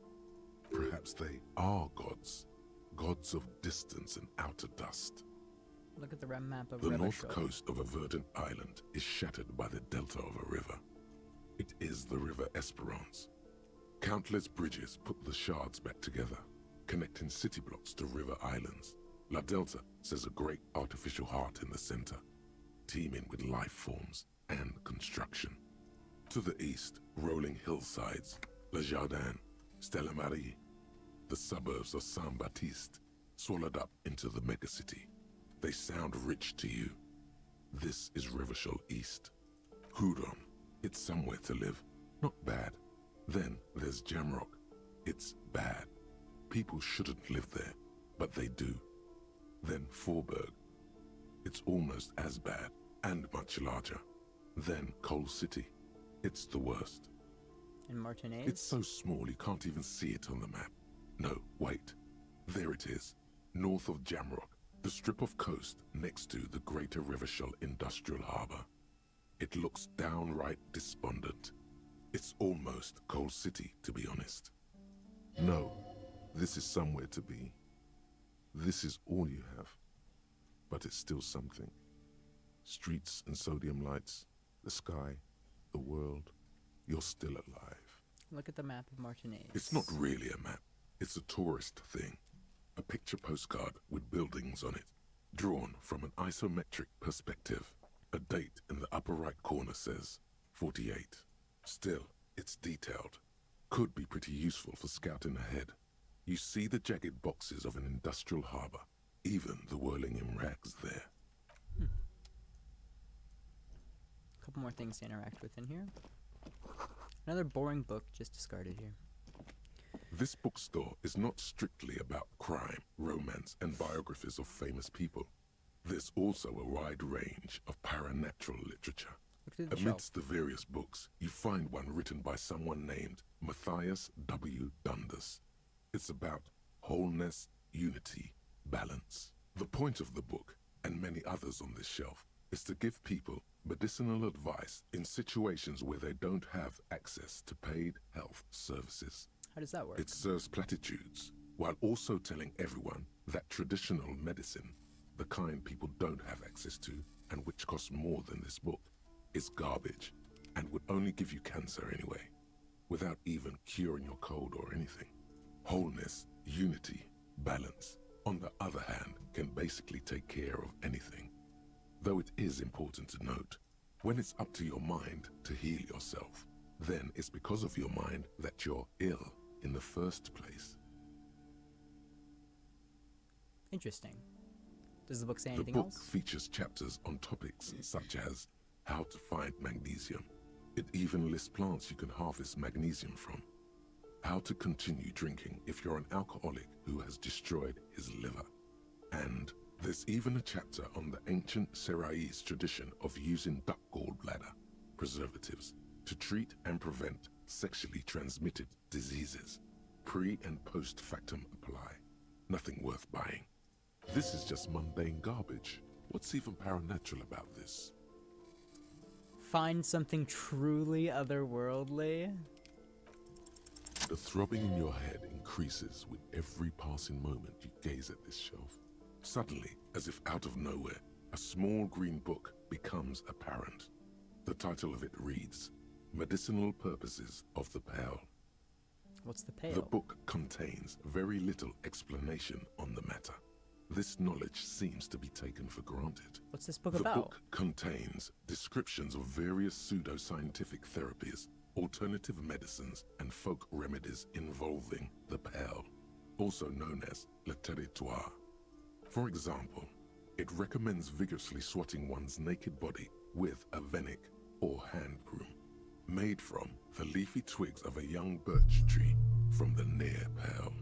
S2: Perhaps they are gods, gods of distance and outer dust.
S1: Look at the red map of
S2: The north
S1: Revachol.
S2: coast of a verdant island is shattered by the delta of a river. It is the River Esperance. Countless bridges put the shards back together, connecting city blocks to river islands. La Delta says a great artificial heart in the center, teeming with life forms and construction. To the east, rolling hillsides, Le Jardin, Stella Marie, the suburbs of Saint-Baptiste, swallowed up into the megacity. They sound rich to you. This is Revachol East. Hudon, it's somewhere to live. Not bad. Then there's Jamrock. It's bad. People shouldn't live there, but they do. Then Forberg. It's almost as bad, and much larger. Then Coal City. It's the worst.
S1: And Martinez?
S2: It's so small you can't even see it on the map. No, wait. There it is, north of Jamrock, The strip of coast next to the Greater Rivershell Industrial Harbor. It looks downright despondent. It's almost Coal City, to be honest. No, this is somewhere to be. This is all you have. But it's still something. Streets and sodium lights, the sky, the world. You're still alive.
S1: Look at the map of Martinez.
S2: It's not really a map. It's a tourist thing. A picture postcard with buildings on it, drawn from an isometric perspective. A date in the upper right corner says 48. Still, it's detailed. Could be pretty useful for scouting ahead. You see the jagged boxes of an industrial harbor, even the whirling in rags there.
S1: A couple more things to interact with in here. Another boring book just discarded here.
S2: This bookstore is not strictly about crime, romance, and biographies of famous people. There's also a wide range of paranatural literature.
S1: Look through the
S2: Amidst
S1: shelf.
S2: the various books, you find one written by someone named Matthias W. Dundas. It's about wholeness, unity, balance. The point of the book, and many others on this shelf, is to give people medicinal advice in situations where they don't have access to paid health services.
S1: How does that work?
S2: It serves platitudes, while also telling everyone that traditional medicine, the kind people don't have access to, and which costs more than this book, is garbage, and would only give you cancer anyway, without even curing your cold or anything. Wholeness, unity, balance, on the other hand, can basically take care of anything. Though it is important to note, when it's up to your mind to heal yourself, then it's because of your mind that you're ill in the first place.
S1: Interesting. Does the book say
S2: The
S1: anything
S2: book
S1: else?
S2: features chapters on topics such as how to find magnesium. It even lists plants you can harvest magnesium from. How to continue drinking if you're an alcoholic who has destroyed his liver. And there's even a chapter on the ancient Seraïs tradition of using duck gallbladder preservatives to treat and prevent sexually transmitted diseases. Pre and post factum apply. Nothing worth buying. This is just mundane garbage. What's even paranatural about this?
S1: Find something truly otherworldly?
S2: The throbbing in your head increases with every passing moment you gaze at this shelf. Suddenly, as if out of nowhere, a small green book becomes apparent. The title of it reads, Medicinal Purposes of the Pale.
S1: What's the pale?
S2: The book contains very little explanation on the matter. This knowledge seems to be taken for granted.
S1: What's this book
S2: The
S1: about?
S2: book contains descriptions of various pseudoscientific therapies, alternative medicines, and folk remedies involving the pale, also known as le territoire. For example, it recommends vigorously swatting one's naked body with a venik or hand broom, made from the leafy twigs of a young birch tree from the near pale.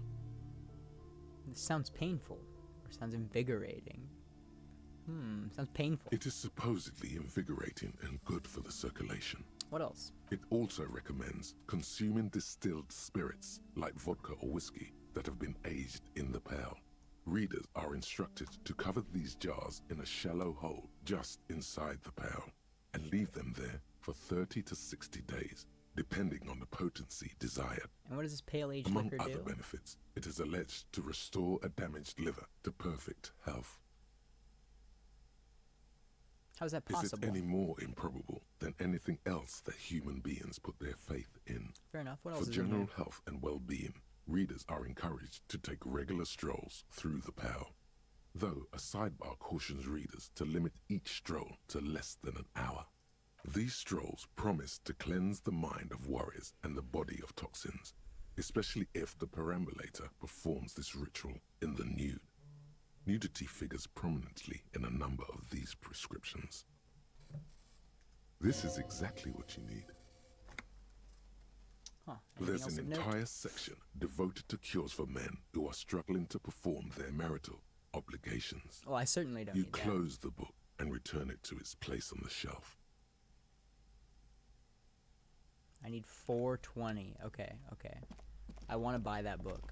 S1: This sounds painful, or sounds invigorating. Sounds painful.
S2: It is supposedly invigorating and good for the circulation.
S1: What else?
S2: It also recommends consuming distilled spirits like vodka or whiskey that have been aged in the pale. Readers are instructed to cover these jars in a shallow hole just inside the pale and leave them there for 30 to 60 days, depending on the potency desired.
S1: And what does this pale aged
S2: Among
S1: liquor
S2: other
S1: do?
S2: benefits, it is alleged to restore a damaged liver to perfect health.
S1: How is that
S2: Is
S1: possible?
S2: it any more improbable than anything else that human beings put their faith in?
S1: Fair enough. What else
S2: For
S1: is in
S2: general
S1: here?
S2: health and well-being, readers are encouraged to take regular strolls through the pale, though a sidebar cautions readers to limit each stroll to less than an hour. These strolls promise to cleanse the mind of worries and the body of toxins, especially if the perambulator performs this ritual in the nude. Nudity figures prominently in a number of these prescriptions. This is exactly what you need.
S1: Huh. Anything
S2: There's
S1: else
S2: an
S1: of note?
S2: entire section devoted to cures for men who are struggling to perform their marital obligations.
S1: Well, I certainly don't
S2: You
S1: need that.
S2: close the book and return it to its place on the shelf.
S1: I need 420. Okay. I want to buy that book.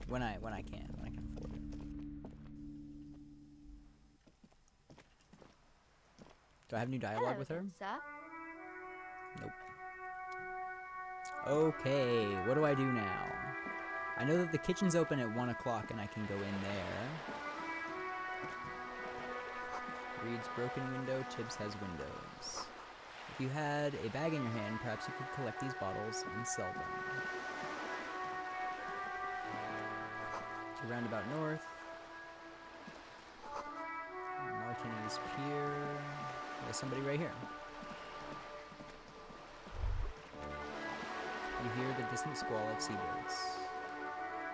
S1: When I can afford it. Do I have new dialogue
S10: Hello
S1: with her?
S10: again, sir.
S1: Nope. Okay, what do I do now? I know that the kitchen's open at 1 o'clock and I can go in there. Reed's broken window, Tibbs has windows. If you had a bag in your hand, perhaps you could collect these bottles and sell them. To roundabout north. Martinis Pier. There's somebody right here. You hear the distant squall of seabirds.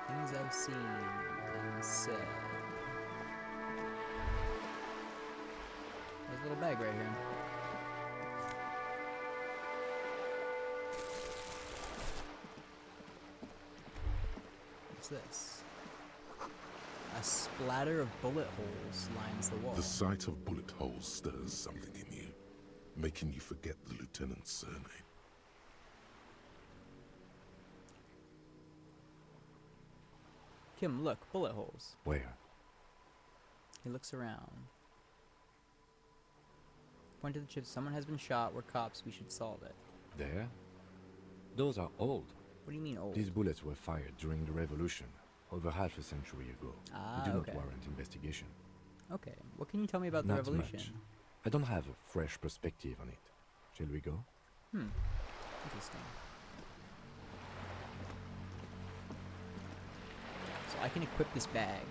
S1: Things I've seen and said. There's a little bag right here. What's this? A splatter of bullet holes lines the wall.
S2: The sight of bullet holes stirs something in you, making you forget the lieutenant's surname.
S1: Kim, look, bullet holes.
S3: Where?
S1: He looks around. Point to the chips. Someone has been shot. We're cops. We should solve it.
S3: There? Those are old.
S1: What do you mean old?
S3: These bullets were fired during the Revolution, over half a century ago. They do
S1: okay.
S3: not warrant investigation.
S1: Okay. What can you tell me about the
S3: Not
S1: Revolution?
S3: much. I don't have a fresh perspective on it. Shall we go?
S1: Interesting. So I can equip this bag.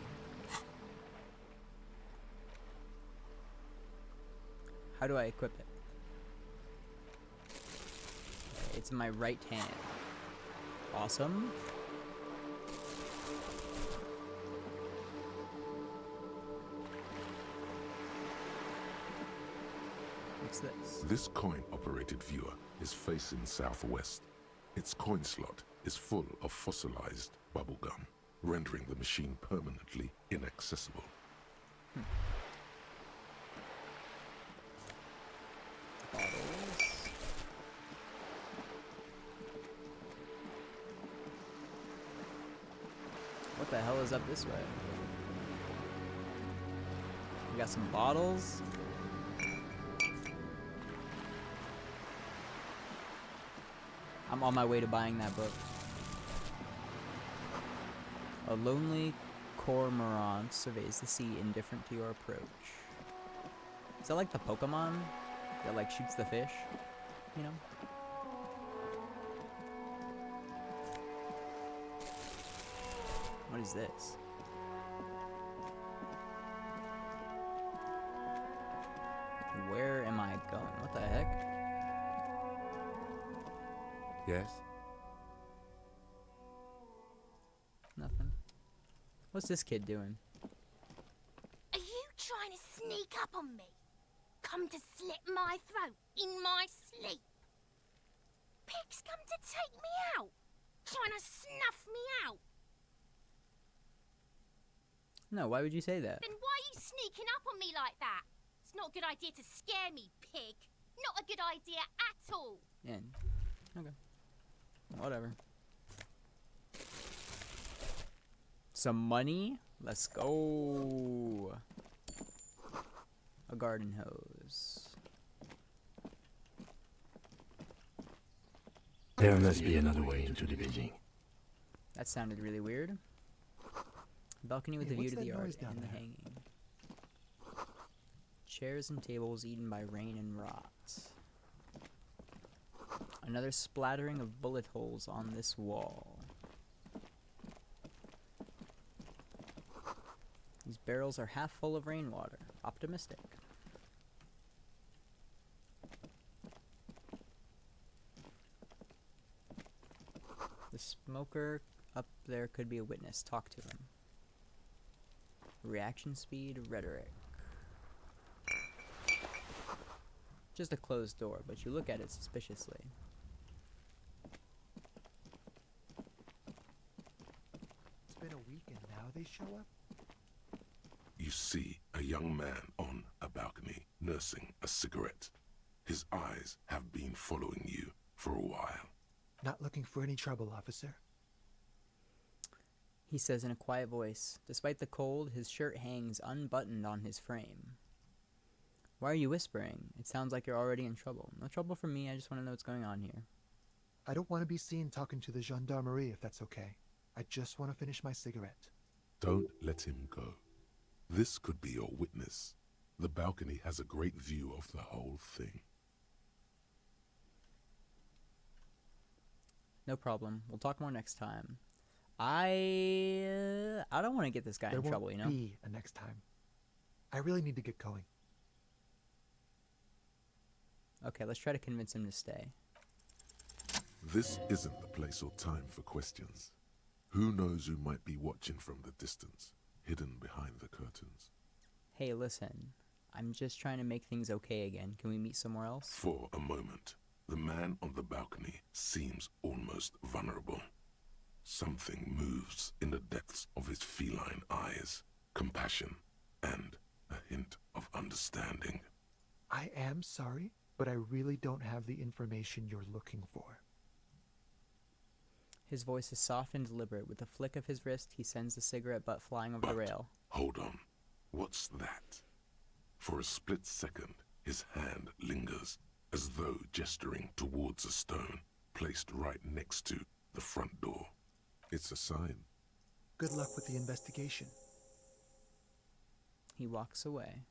S1: How do I equip it? Okay, it's in my right hand. Awesome. What's this?
S2: This coin-operated viewer is facing southwest. Its coin slot is full of fossilized bubblegum, rendering the machine permanently inaccessible.
S1: Bottles. What the hell is up this way? We got some bottles. I'm on my way to buying that book. A lonely cormorant surveys the sea, indifferent to your approach. Is that like the Pokemon that like shoots the fish? You know? What is this? Where am I going? What the heck?
S3: Yes?
S1: Nothing. What's this kid doing?
S11: Are you trying to sneak up on me? Come to slit my throat in my sleep? Pigs come to take me out, trying to snuff me out.
S1: No, why would you say that?
S11: Then why are you sneaking up on me like that? It's not a good idea to scare me, pig. Not a good idea at all.
S1: Yeah. Okay. Whatever. Some money? Let's go. A garden hose.
S3: There must be another way into the building.
S1: That sounded really weird. Balcony with a view to the yard and the hanging. Chairs and tables eaten by rain and rot. Another splattering of bullet holes on this wall. These barrels are half full of rainwater. Optimistic. The smoker up there could be a witness. Talk to him. Reaction speed, rhetoric. Just a closed door, but you look at it suspiciously.
S5: It's been a week and now they show up?
S2: You see a young man on a balcony nursing a cigarette. His eyes have been following you for a while.
S5: Not looking for any trouble, officer.
S1: He says in a quiet voice. Despite the cold, his shirt hangs unbuttoned on his frame. Why are you whispering? It sounds like you're already in trouble. No trouble for me, I just want to know what's going on here.
S5: I don't want to be seen talking to the gendarmerie if that's okay. I just want to finish my cigarette.
S2: Don't let him go. This could be your witness. The balcony has a great view of the whole thing.
S1: No problem. We'll talk more next time. I don't want to get this guy
S5: There
S1: in
S5: won't
S1: trouble, you know?
S5: be a next time. I really need to get going.
S1: Okay, let's try to convince him to stay.
S2: This isn't the place or time for questions. Who knows who might be watching from the distance, hidden behind the curtains?
S1: Hey, listen. I'm just trying to make things okay again. Can we meet somewhere else?
S2: For a moment, the man on the balcony seems almost vulnerable. Something moves in the depths of his feline eyes, compassion, and a hint of understanding.
S5: I am sorry, but I really don't have the information you're looking for.
S1: His voice is soft and deliberate. With a flick of his wrist, he sends the cigarette butt flying over the rail.
S2: Hold on. What's that? For a split second, his hand lingers, as though gesturing towards a stone placed right next to the front door. It's a sign.
S5: Good luck with the investigation.
S1: He walks away.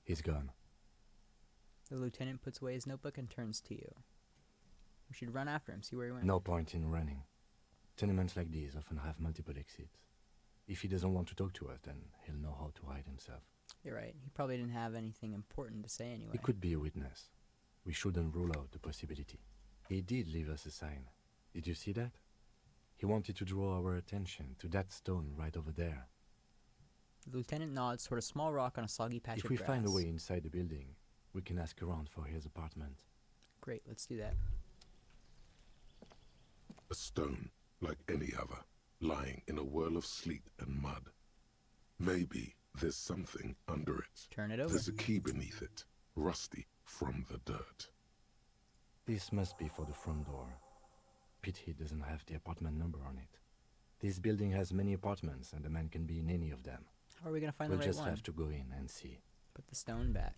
S3: He's gone.
S1: The lieutenant puts away his notebook and turns to you. We should run after him, see where he went.
S3: No point in running. Tenements like these often have multiple exits. If he doesn't want to talk to us, then he'll know how to hide himself.
S1: You're right. He probably didn't have anything important to say anyway.
S3: He could be a witness. We shouldn't rule out the possibility. He did leave us a sign. Did you see that? He wanted to draw our attention to that stone right over there.
S1: The lieutenant nods toward a small rock on a soggy patch of
S3: If we
S1: grass.
S3: find a way inside the building, we can ask around for his apartment.
S1: Great, let's do that.
S2: A stone, like any other, lying in a whirl of sleet and mud. Maybe there's something under it.
S1: Turn it over.
S2: There's a key beneath it, rusty from the dirt.
S3: This must be for the front door. Pity doesn't have the apartment number on it. This building has many apartments, and the man can be in any of them.
S1: How are we going to find
S3: We'll
S1: the right
S3: just
S1: one?
S3: have to go in and see.
S1: Put the stone back.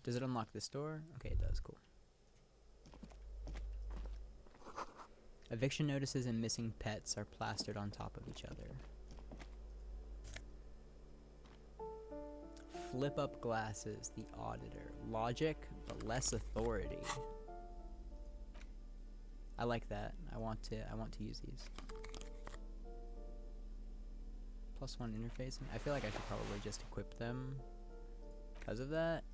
S1: Does it unlock this door? Okay, it does. Cool. Eviction notices and missing pets are plastered on top of each other. Flip up glasses, the auditor. Logic, but less authority. I like that. I want to use these. +1 interfacing. I feel like I should probably just equip them because of that.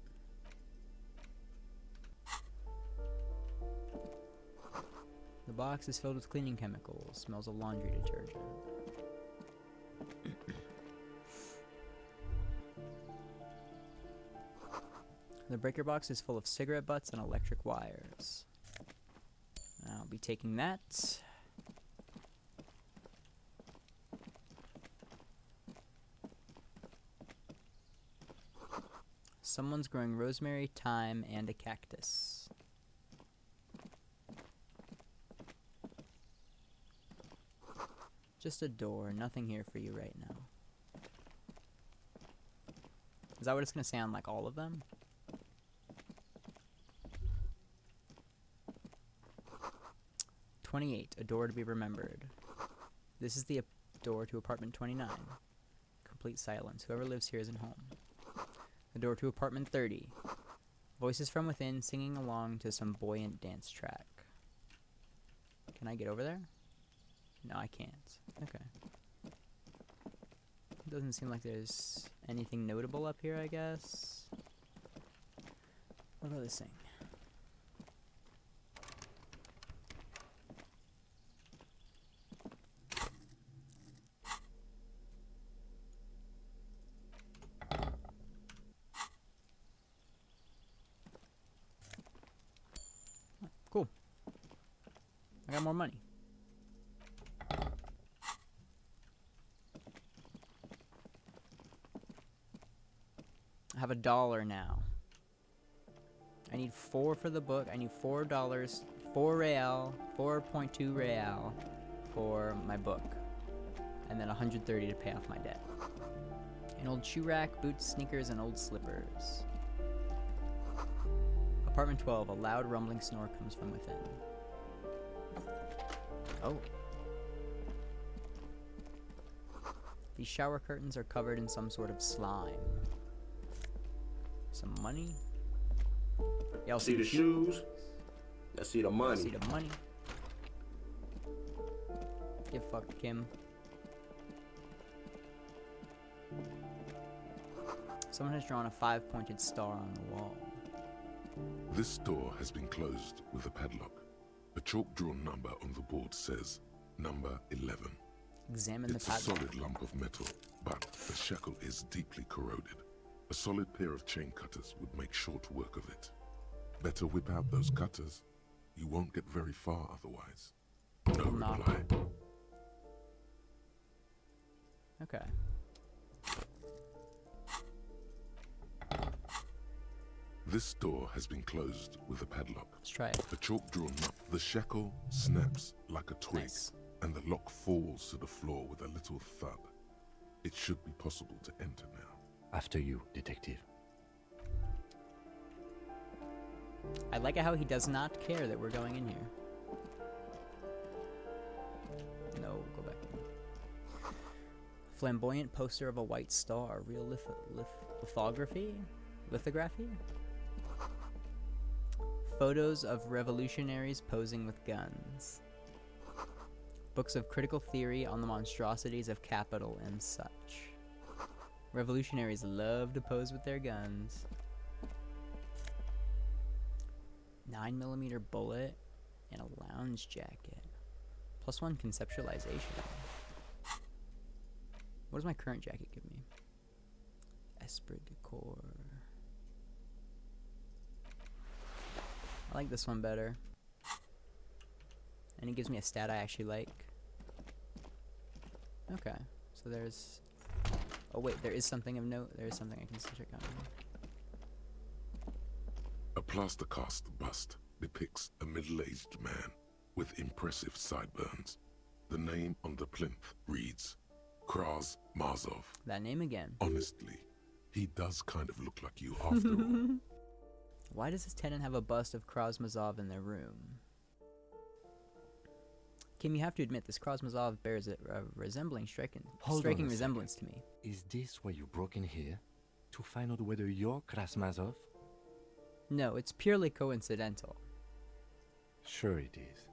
S1: The box is filled with cleaning chemicals. Smells of laundry detergent. The breaker box is full of cigarette butts and electric wires. I'll be taking that. Someone's growing rosemary, thyme, and a cactus. Just a door, nothing here for you right now. Is that what it's gonna say on like all of them? "28, a door to be remembered. This is the door to apartment 29. Complete silence. Whoever lives here isn't home. The door to apartment 30. Voices from within singing along to some buoyant dance track. Can I get over there? No, I can't. Okay. Doesn't seem like there's anything notable up here, I guess. What about this thing? Cool. I got more money. I have $1 now. I need 4 for the book. I need $4, 4 real, 4.2 real for my book. And then 130 to pay off my debt. An old shoe rack, boots, sneakers, and old slippers. Apartment 12, a loud rumbling snore comes from within. Oh. These shower curtains are covered in some sort of slime. Some money. Y'all
S10: See the shoes? Let's see the money.
S1: See the money. Get fucked, Kim. Someone has drawn a 5-pointed star on the wall.
S2: This door has been closed with a padlock. A chalk-drawn number on the board says number 11.
S1: Examine the
S2: It's a
S1: padlock.
S2: solid lump of metal, but the shackle is deeply corroded. A solid pair of chain cutters would make short work of it. Better whip out those cutters. You won't get very far otherwise. No
S1: Knock.
S2: reply.
S1: Okay.
S2: This door has been closed with a padlock.
S1: Let's try it.
S2: The chalk-drawn number. The shackle snaps like a twig,
S1: Nice.
S2: and the lock falls to the floor with a little thud. It should be possible to enter now.
S3: After you, detective.
S1: I like how he does not care that we're going in here. No, go back in. Flamboyant poster of a white star. Real lithography? Lithography? Photos of revolutionaries posing with guns. Books of critical theory on the monstrosities of capital and such. Revolutionaries love to pose with their guns. 9mm bullet and a lounge jacket. +1 conceptualization. What does my current jacket give me? Esprit de Corps. I like this one better. And it gives me a stat I actually like. Okay, so there's... Oh wait, there is something of note. There is something I can still check out.
S2: A plaster cast bust depicts a middle-aged man with impressive sideburns. The name on the plinth reads Kraz Mazov.
S1: That name again.
S2: Honestly, he does kind of look like you after all.
S1: Why does this tenant have a bust of Krasmazov in their room? Kim, you have to admit this Krasmazov bears a striking
S3: Hold on a
S1: resemblance to
S3: second.
S1: me.
S3: Is this why you broke in here? To find out whether you're Krasmazov?
S1: No, it's purely coincidental.
S3: Sure it is.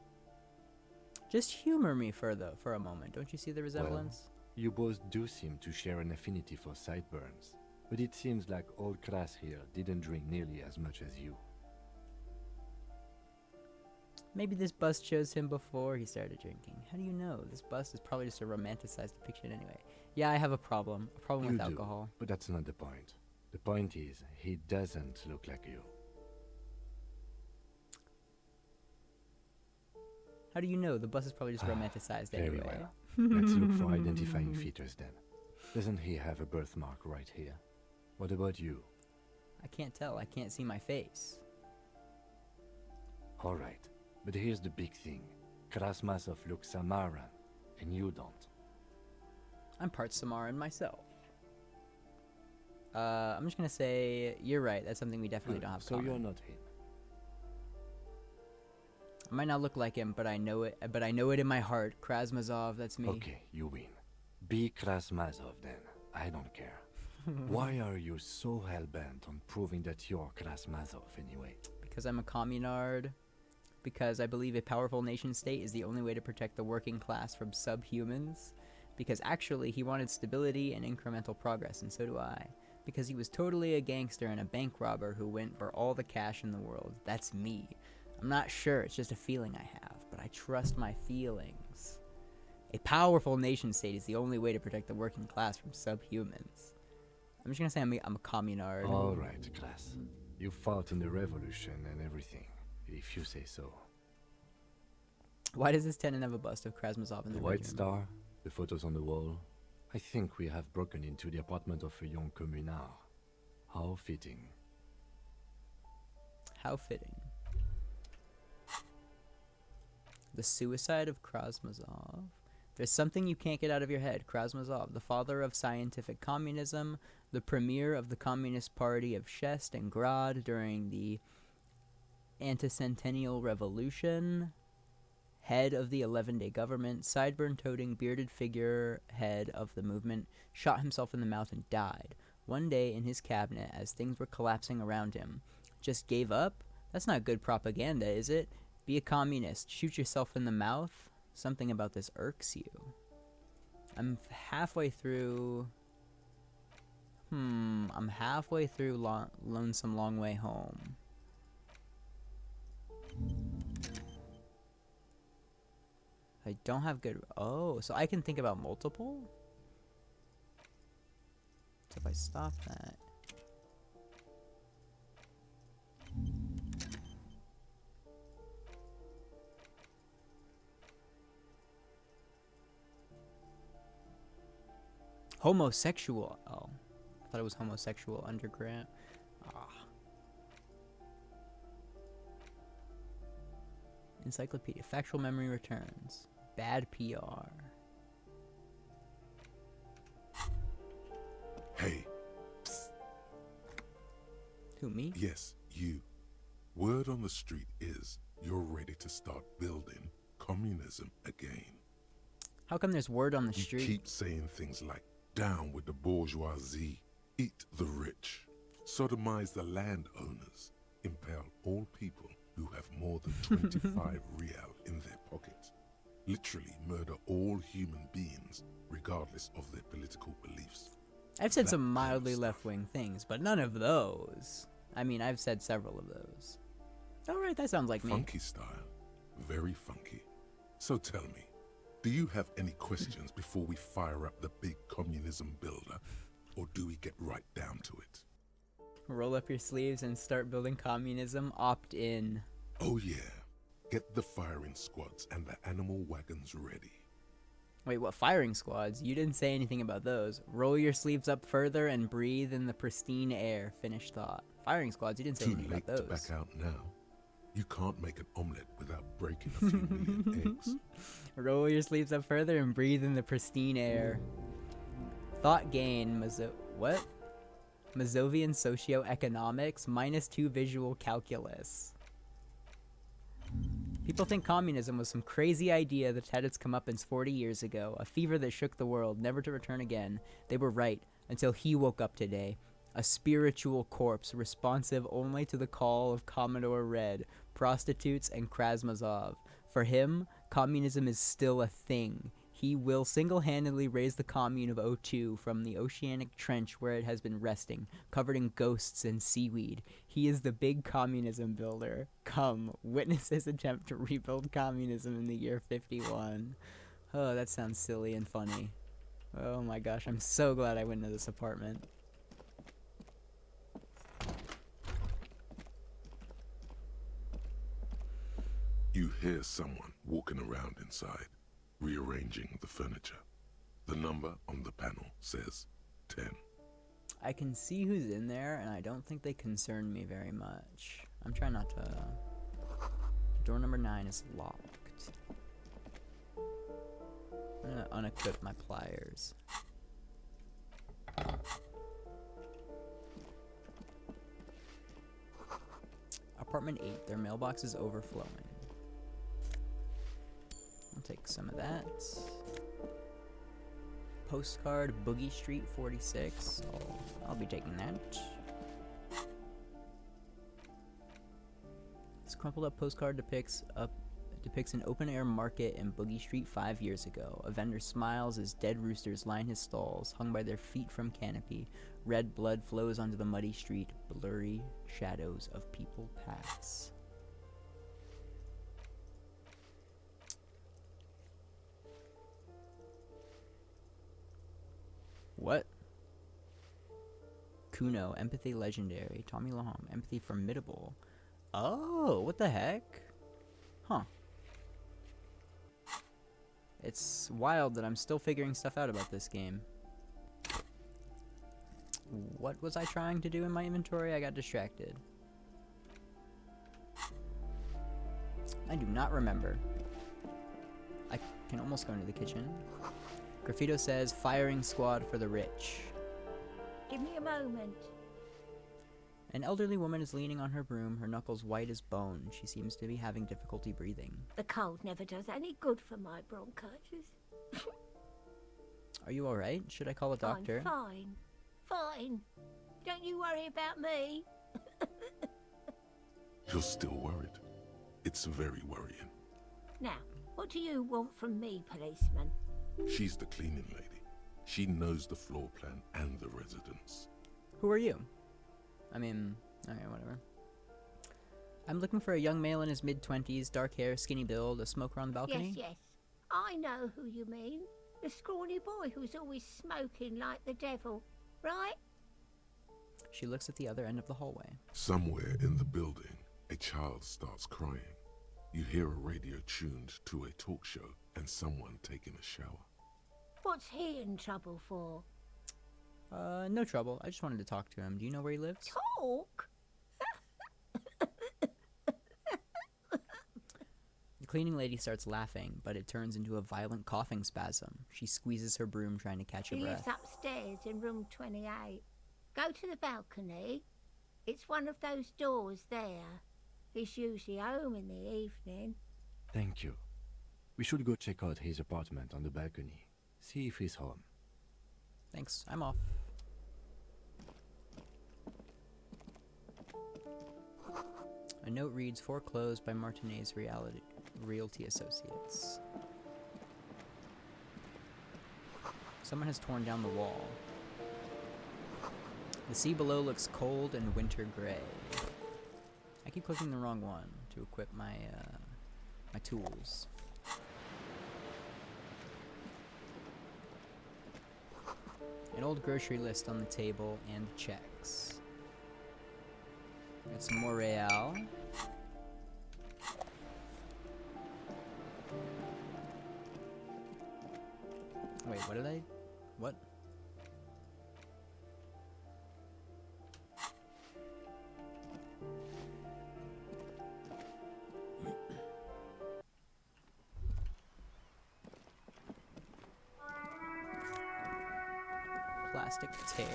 S1: Just humor me for a moment. Don't you see the resemblance?
S3: You both do seem to share an affinity for sideburns. But it seems like old Kras here didn't drink nearly as much as you.
S1: Maybe this bust shows him before he started drinking. How do you know? This bust is probably just a romanticized depiction anyway. Yeah, I have a problem. A problem
S3: You
S1: with
S3: do,
S1: alcohol.
S3: but that's not the point. The point is, he doesn't look like you.
S1: How do you know? The bust is probably just romanticized
S3: Very
S1: anyway.
S3: well. Let's look for identifying features then. Doesn't he have a birthmark right here? What about you?
S1: I can't tell. I can't see my face.
S3: Alright, but here's the big thing. Krasmazov looks Samaran, and you don't.
S1: I'm part Samaran myself. I'm just gonna say you're right. That's something we definitely
S3: Good,
S1: don't have
S3: so
S1: common.
S3: you're not him.
S1: I might not look like him, but I know it. But I know it in my heart. Krasmazov, that's me.
S3: Okay, you win. Be Krasmazov then. I don't care. Why are you so hell-bent on proving that you're Krasmazov anyway?
S1: Because I'm a communard. Because I believe a powerful nation state is the only way to protect the working class from subhumans. Because actually he wanted stability and incremental progress, and so do I. Because he was totally a gangster and a bank robber who went for all the cash in the world. That's me. I'm not sure, it's just a feeling I have, but I trust my feelings. A powerful nation state is the only way to protect the working class from subhumans. I'm just gonna say I'm a communard.
S3: Alright, Kras. You fought in the revolution and everything, if you say so.
S1: Why does this tenant have a bust of Krasmazov in
S3: The
S1: the
S3: White
S1: bedroom?
S3: Star, the photos on the wall. I think we have broken into the apartment of a young communard. How fitting.
S1: How fitting. The suicide of Krasmazov. There's something you can't get out of your head. Krasmazov, the father of scientific communism, the premier of the Communist Party of Shest and Grad during the Anticentennial Revolution, head of the 11-day government, sideburn-toting, bearded figurehead of the movement, shot himself in the mouth and died. One day in his cabinet, as things were collapsing around him. Just gave up? That's not good propaganda, is it? Be a communist. Shoot yourself in the mouth? Something about this irks you. I'm halfway through... I'm halfway through Lonesome Long Way Home. I don't have good... Oh, so I can think about multiple? So if I stop that... Homosexual. Oh. I thought it was homosexual underground. Ah. Encyclopedia. Factual memory returns. Bad PR.
S2: Hey. Psst.
S1: Who, me?
S2: Yes, you. Word on the street is you're ready to start building communism again.
S1: How come there's word on the
S2: You
S1: street?
S2: keep saying things like, down with the bourgeoisie, eat the rich, sodomize the landowners, impale all people who have more than 25 real in their pockets, literally murder all human beings regardless of their political beliefs.
S1: I've said
S2: That
S1: some
S2: kind of
S1: mildly
S2: stuff.
S1: left-wing things, but none of those. I mean, I've said several of those. Alright, that sounds like me.
S2: Funky style. Very funky. So tell me, do you have any questions before we fire up the big communism builder? Or do we get right down to it?
S1: Roll up your sleeves and start building communism. Opt in.
S2: Oh yeah. Get the firing squads and the animal wagons ready.
S1: Wait, what firing squads? You didn't say anything about those. Roll your sleeves up further and breathe in the pristine air. Finished thought. Firing squads, you didn't say
S2: Too
S1: anything
S2: late
S1: about
S2: to
S1: those.
S2: back out now. You can't make an omelette without breaking a few million eggs.
S1: Roll your sleeves up further and breathe in the pristine air. Thought gain. What? Mazovian socioeconomics -2 visual calculus. People think communism was some crazy idea that had its comeuppance 40 years ago, a fever that shook the world, never to return again. They were right, until he woke up today. A spiritual corpse, responsive only to the call of Commodore Red, prostitutes, and Krasmazov. For him, communism is still a thing. He will single-handedly raise the commune of O2 from the oceanic trench where it has been resting, covered in ghosts and seaweed. He is the big communism builder. Come, witness his attempt to rebuild communism in the year 51. Oh, that sounds silly and funny. Oh my gosh, I'm so glad I went into this apartment.
S2: You hear someone walking around inside, rearranging the furniture. The number on the panel says 10.
S1: I can see who's in there, and I don't think they concern me very much. I'm trying not to... Door number 9 is locked. I'm gonna unequip my pliers. Apartment 8, their mailbox is overflowing. I'll take some of that. Postcard, Boogie Street 46. I'll be taking that. This crumpled up postcard depicts an open-air market in Boogie Street 5 years ago. A vendor smiles as dead roosters line his stalls, hung by their feet from canopy. Red blood flows onto the muddy street. Blurry shadows of people pass. What? Kuno, empathy legendary. Tommy Long, empathy formidable. Oh, what the heck? Huh. It's wild that I'm still figuring stuff out about this game. What was I trying to do in my inventory? I got distracted. I do not remember. I can almost go into the kitchen. Graffito says, firing squad for the rich.
S11: Give me a moment.
S1: An elderly woman is leaning on her broom, her knuckles white as bone. She seems to be having difficulty breathing.
S11: The cold never does any good for my bronchitis.
S1: Are you alright? Should I call a doctor?
S11: I'm fine. Fine. Don't you worry about me.
S2: You're still worried. It's very worrying.
S11: Now, what do you want from me, policeman?
S2: She's the cleaning lady. She knows the floor plan and the residents.
S1: Who are you? I mean, okay, whatever. I'm looking for a young male in his mid-20s, dark hair, skinny build, a smoker on the balcony.
S11: Yes, yes. I know who you mean. The scrawny boy who's always smoking like the devil, right?
S1: She looks at the other end of the hallway.
S2: Somewhere in the building, a child starts crying. You hear a radio tuned to a talk show and someone taking a shower.
S11: What's he in trouble for?
S1: No trouble. I just wanted to talk to him. Do you know where he lives?
S11: Talk?
S1: The cleaning lady starts laughing, but it turns into a violent coughing spasm. She squeezes her broom, trying to catch her
S11: He
S1: breath.
S11: lives upstairs in room 28. Go to the balcony. It's one of those doors there. He's usually home in the evening.
S3: Thank you. We should go check out his apartment on the balcony. See if he's home.
S1: Thanks. I'm off. A note reads, foreclosed by Martinez Realty Associates. Someone has torn down the wall. The sea below looks cold and winter gray. I keep clicking the wrong one to equip my my tools. An old grocery list on the table and checks. Got some more real. Wait, what did I... What? Plastic tear.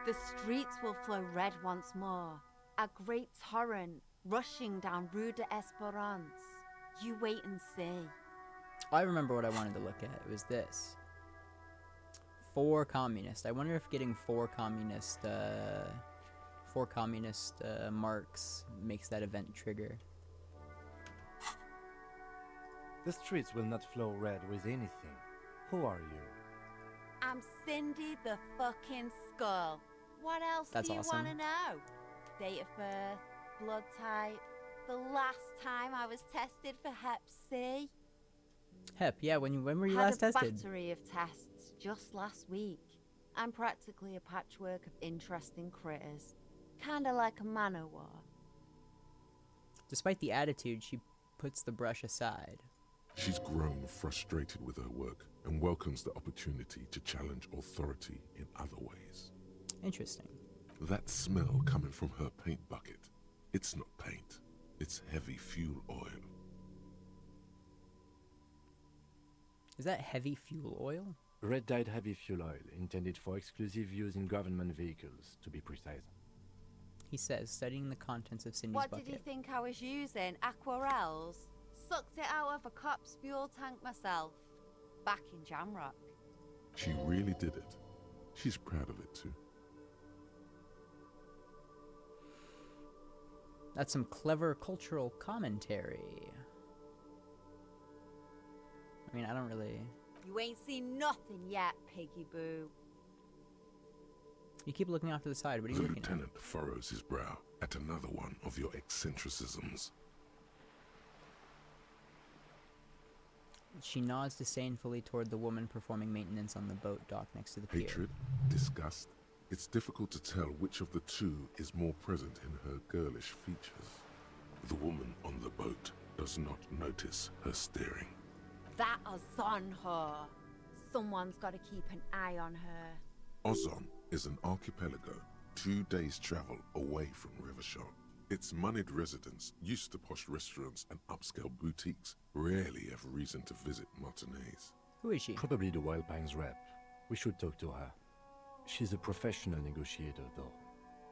S12: The streets will flow red once more. A great torrent rushing down Rue de Esperance. You wait and see.
S1: I remember what I wanted to look at. It was this. 4 communist. I wonder if getting 4 communist marks makes that event trigger.
S3: The streets will not flow red with anything. Who are you?
S12: I'm Cindy the fucking Skull. What else
S1: That's
S12: do you
S1: awesome.
S12: want to know? Date of birth, blood type, the last time I was tested for Hep C.
S1: Hep, yeah, when were you
S12: Had
S1: last
S12: a
S1: tested?
S12: battery of tests just last week. I'm practically a patchwork of interesting critters. Kinda like a Manowar.
S1: Despite the attitude, she puts the brush aside.
S2: She's grown frustrated with her work and welcomes the opportunity to challenge authority in other ways.
S1: Interesting.
S2: That smell coming from her paint bucket, it's not paint, it's heavy fuel oil.
S1: Is that heavy fuel oil?
S3: Red-dyed heavy fuel oil, intended for exclusive use in government vehicles, to be precise.
S1: He says, studying the contents of Cindy's
S12: What
S1: bucket.
S12: did you think I was using? Aquarels? Sucked it out of a cop's fuel tank myself. Back in Jamrock.
S2: She really did it. She's proud of it too.
S1: That's some clever cultural commentary. I mean, I don't really...
S12: You ain't seen nothing yet, Piggy Boo.
S1: You keep looking off to the side. What are you
S2: The
S1: looking at?
S2: lieutenant furrows his brow at another one of your eccentricisms.
S1: She nods disdainfully toward the woman performing maintenance on the boat dock next to the pier.
S2: Hatred, disgust. It's difficult to tell which of the two is more present in her girlish features. The woman on the boat does not notice her staring.
S12: That is on her. Someone's got to keep an eye on her.
S2: Ozon is an archipelago 2 days' travel away from Rivershark. Its moneyed residents, used to posh restaurants and upscale boutiques, rarely have reason to visit Martinez.
S1: Who is she?
S3: Probably the Wild Pines rep. We should talk to her. She's a professional negotiator, though.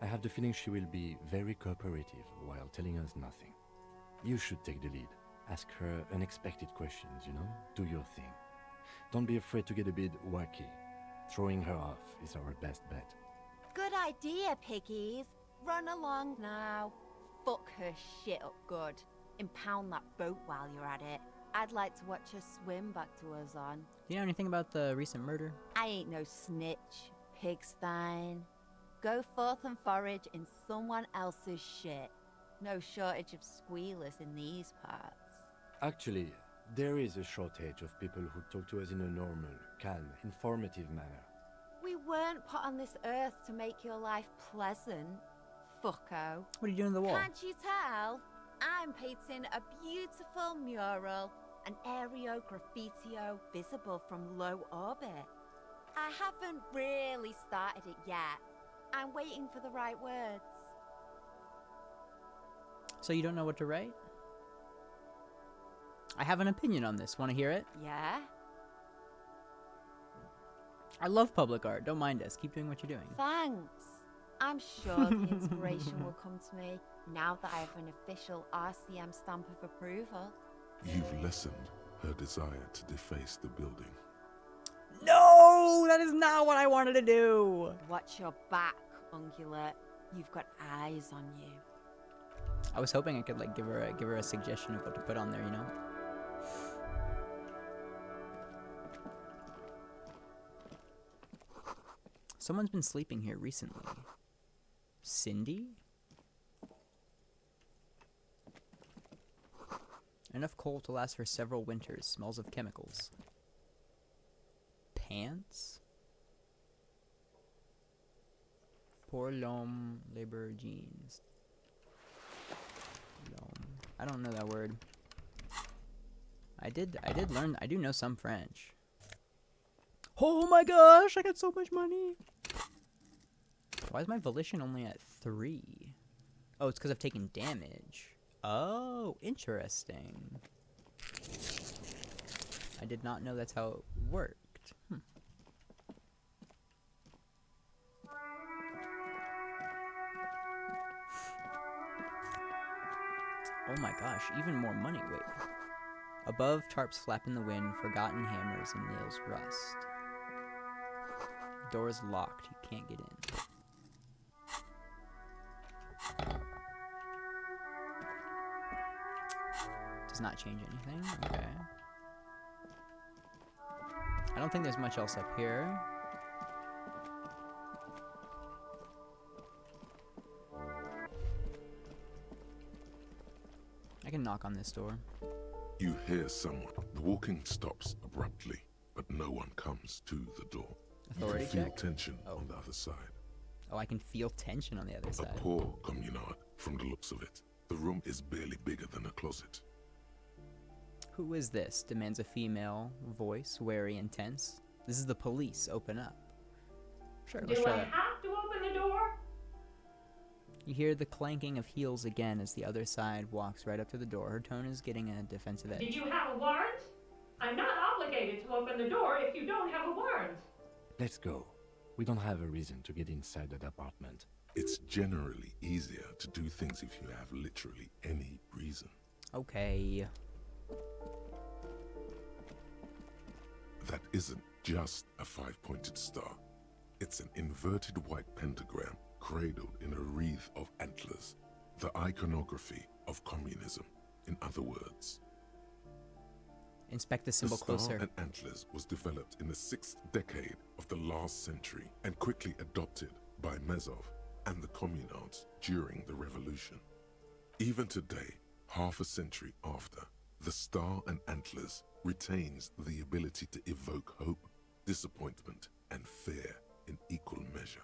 S3: I have the feeling she will be very cooperative while telling us nothing. You should take the lead. Ask her unexpected questions, you know? Do your thing. Don't be afraid to get a bit wacky. Throwing her off is our best bet.
S12: Good idea, piggies. Run along now. Fuck her shit up good. Impound that boat while you're at it. I'd like to watch her swim back to Ozon.
S1: Do you know anything about the recent murder?
S12: I ain't no snitch, pigstein. Go forth and forage in someone else's shit. No shortage of squealers in these parts.
S3: Actually, there is a shortage of people who talk to us in a normal, calm, informative manner.
S12: We weren't put on this earth to make your life pleasant, fucko.
S1: What are you doing in the wall?
S12: Can't you tell? I'm painting a beautiful mural, an aereo graffitio visible from low orbit. I haven't really started it yet. I'm waiting for the right words.
S1: So you don't know what to write? I have an opinion on this. Want to hear it?
S12: Yeah?
S1: I love public art. Don't mind us. Keep doing what you're doing.
S12: Thanks. I'm sure the inspiration will come to me now that I have an official RCM stamp of approval.
S2: You've lessened her desire to deface the building.
S1: No! That is not what I wanted to do!
S12: Watch your back, Ungulate. You've got eyes on you.
S1: I was hoping I could like give her a suggestion of what to put on there, you know? Someone's been sleeping here recently. Cindy? Enough coal to last for several winters. Smells of chemicals. Pants? Pour l'homme labor jeans. L'homme. I don't know that word. I do know some French. Oh my gosh, I got so much money. Why is my volition only at 3? Oh, it's because I've taken damage. Oh, interesting. I did not know that's how it worked. Oh my gosh, even more money. Wait. Above, tarps flap in the wind, forgotten hammers and nails rust. Door's locked, you can't get in. Does not change anything, okay. I don't think there's much else up here. I can knock on this door.
S2: You hear someone. The walking stops abruptly, but no one comes to the door.
S1: Authority
S2: you can
S1: check?
S2: feel tension on the other side.
S1: Oh, I can feel tension on the other side.
S2: A poor communard, from the looks of it. The room is barely bigger than a closet.
S1: Who is this? Demands a female voice, wary and tense. This is the police. Open up. Sure, let's
S13: Do
S1: try
S13: I
S1: that.
S13: have to open the door?
S1: You hear the clanking of heels again as the other side walks right up to the door. Her tone is getting a defensive edge.
S13: Did you have a warrant? I'm not obligated to open the door if you don't have a warrant.
S3: Let's go. We don't have a reason to get inside that apartment.
S2: It's generally easier to do things if you have literally any reason.
S1: Okay.
S2: That isn't just a 5-pointed star. It's an inverted white pentagram cradled in a wreath of antlers. The iconography of communism, in other words.
S1: Inspect the symbol
S2: the star
S1: closer.
S2: and antlers was developed in the 6th decade of the last century and quickly adopted by Mezov and the communards during the revolution. Even today, half a century after, the star and antlers retains the ability to evoke hope, disappointment, and fear in equal measure.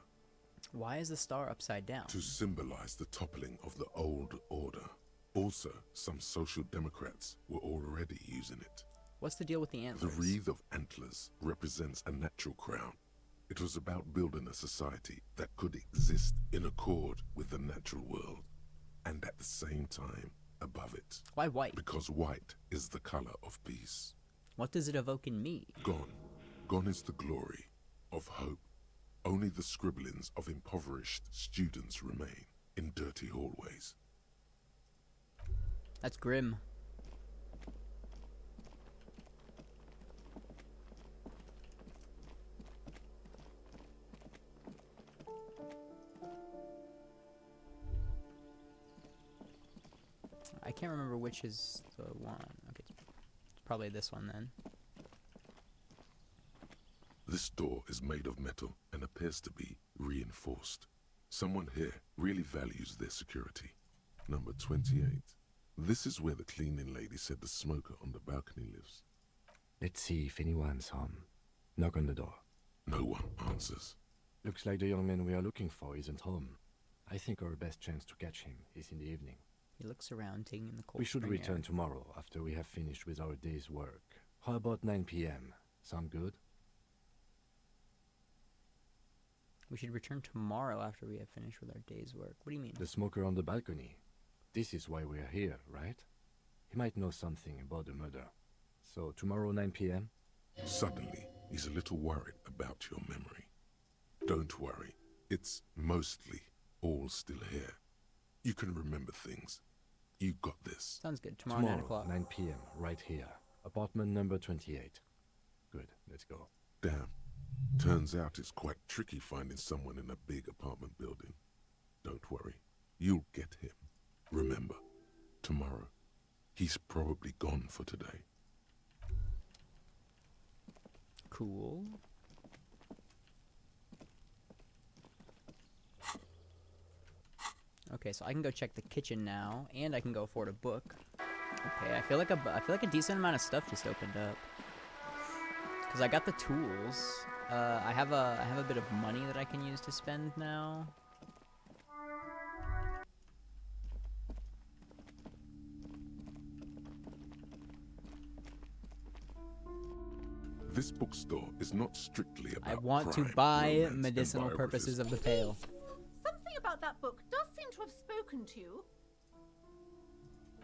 S1: Why is the star upside down?
S2: To symbolize the toppling of the old order. Also, some social democrats were already using it.
S1: What's the deal with the antlers?
S2: The wreath of antlers represents a natural crown. It was about building a society that could exist in accord with the natural world, and at the same time above it.
S1: Why white?
S2: Because white is the color of peace.
S1: What does it evoke in me?
S2: Gone. Gone is the glory of hope. Only the scribblings of impoverished students remain in dirty hallways.
S1: That's grim. I can't remember which is the one. Okay, it's probably this one then.
S2: This door is made of metal and appears to be reinforced. Someone here really values their security. Number 28. This is where the cleaning lady said the smoker on the balcony lives.
S3: Let's see if anyone's home. Knock on the door.
S2: No one answers.
S3: Looks like the young man we are looking for isn't home. I think our best chance to catch him is in the evening.
S1: He looks around, taking in the cold
S3: We should
S1: spring
S3: return
S1: air.
S3: tomorrow after we have finished with our day's work. How about 9 p.m.? Sound good?
S1: We should return tomorrow after we have finished with our day's work. What do you mean?
S3: The smoker on the balcony. This is why we are here, right? He might know something about the murder. So tomorrow 9 p.m.?
S2: Suddenly, he's a little worried about your memory. Don't worry. It's mostly all still here. You can remember things. You got this.
S1: Sounds good. Tomorrow 9 o'clock.
S3: 9 p.m. right here. Apartment number 28. Good, let's go.
S2: Damn. Turns out it's quite tricky finding someone in a big apartment building. Don't worry. You'll get him. Remember, tomorrow. He's probably gone for today.
S1: Cool. Okay, so I can go check the kitchen now, and I can go afford a book. Okay, I feel like a decent amount of stuff just opened up. Cause I got the tools. I have a bit of money that I can use to spend now.
S2: This bookstore is not strictly about
S1: I want to
S2: crime,
S1: buy
S2: romance, and
S1: medicinal purposes of the pale.
S9: Something about that book does seem to have spoken to you.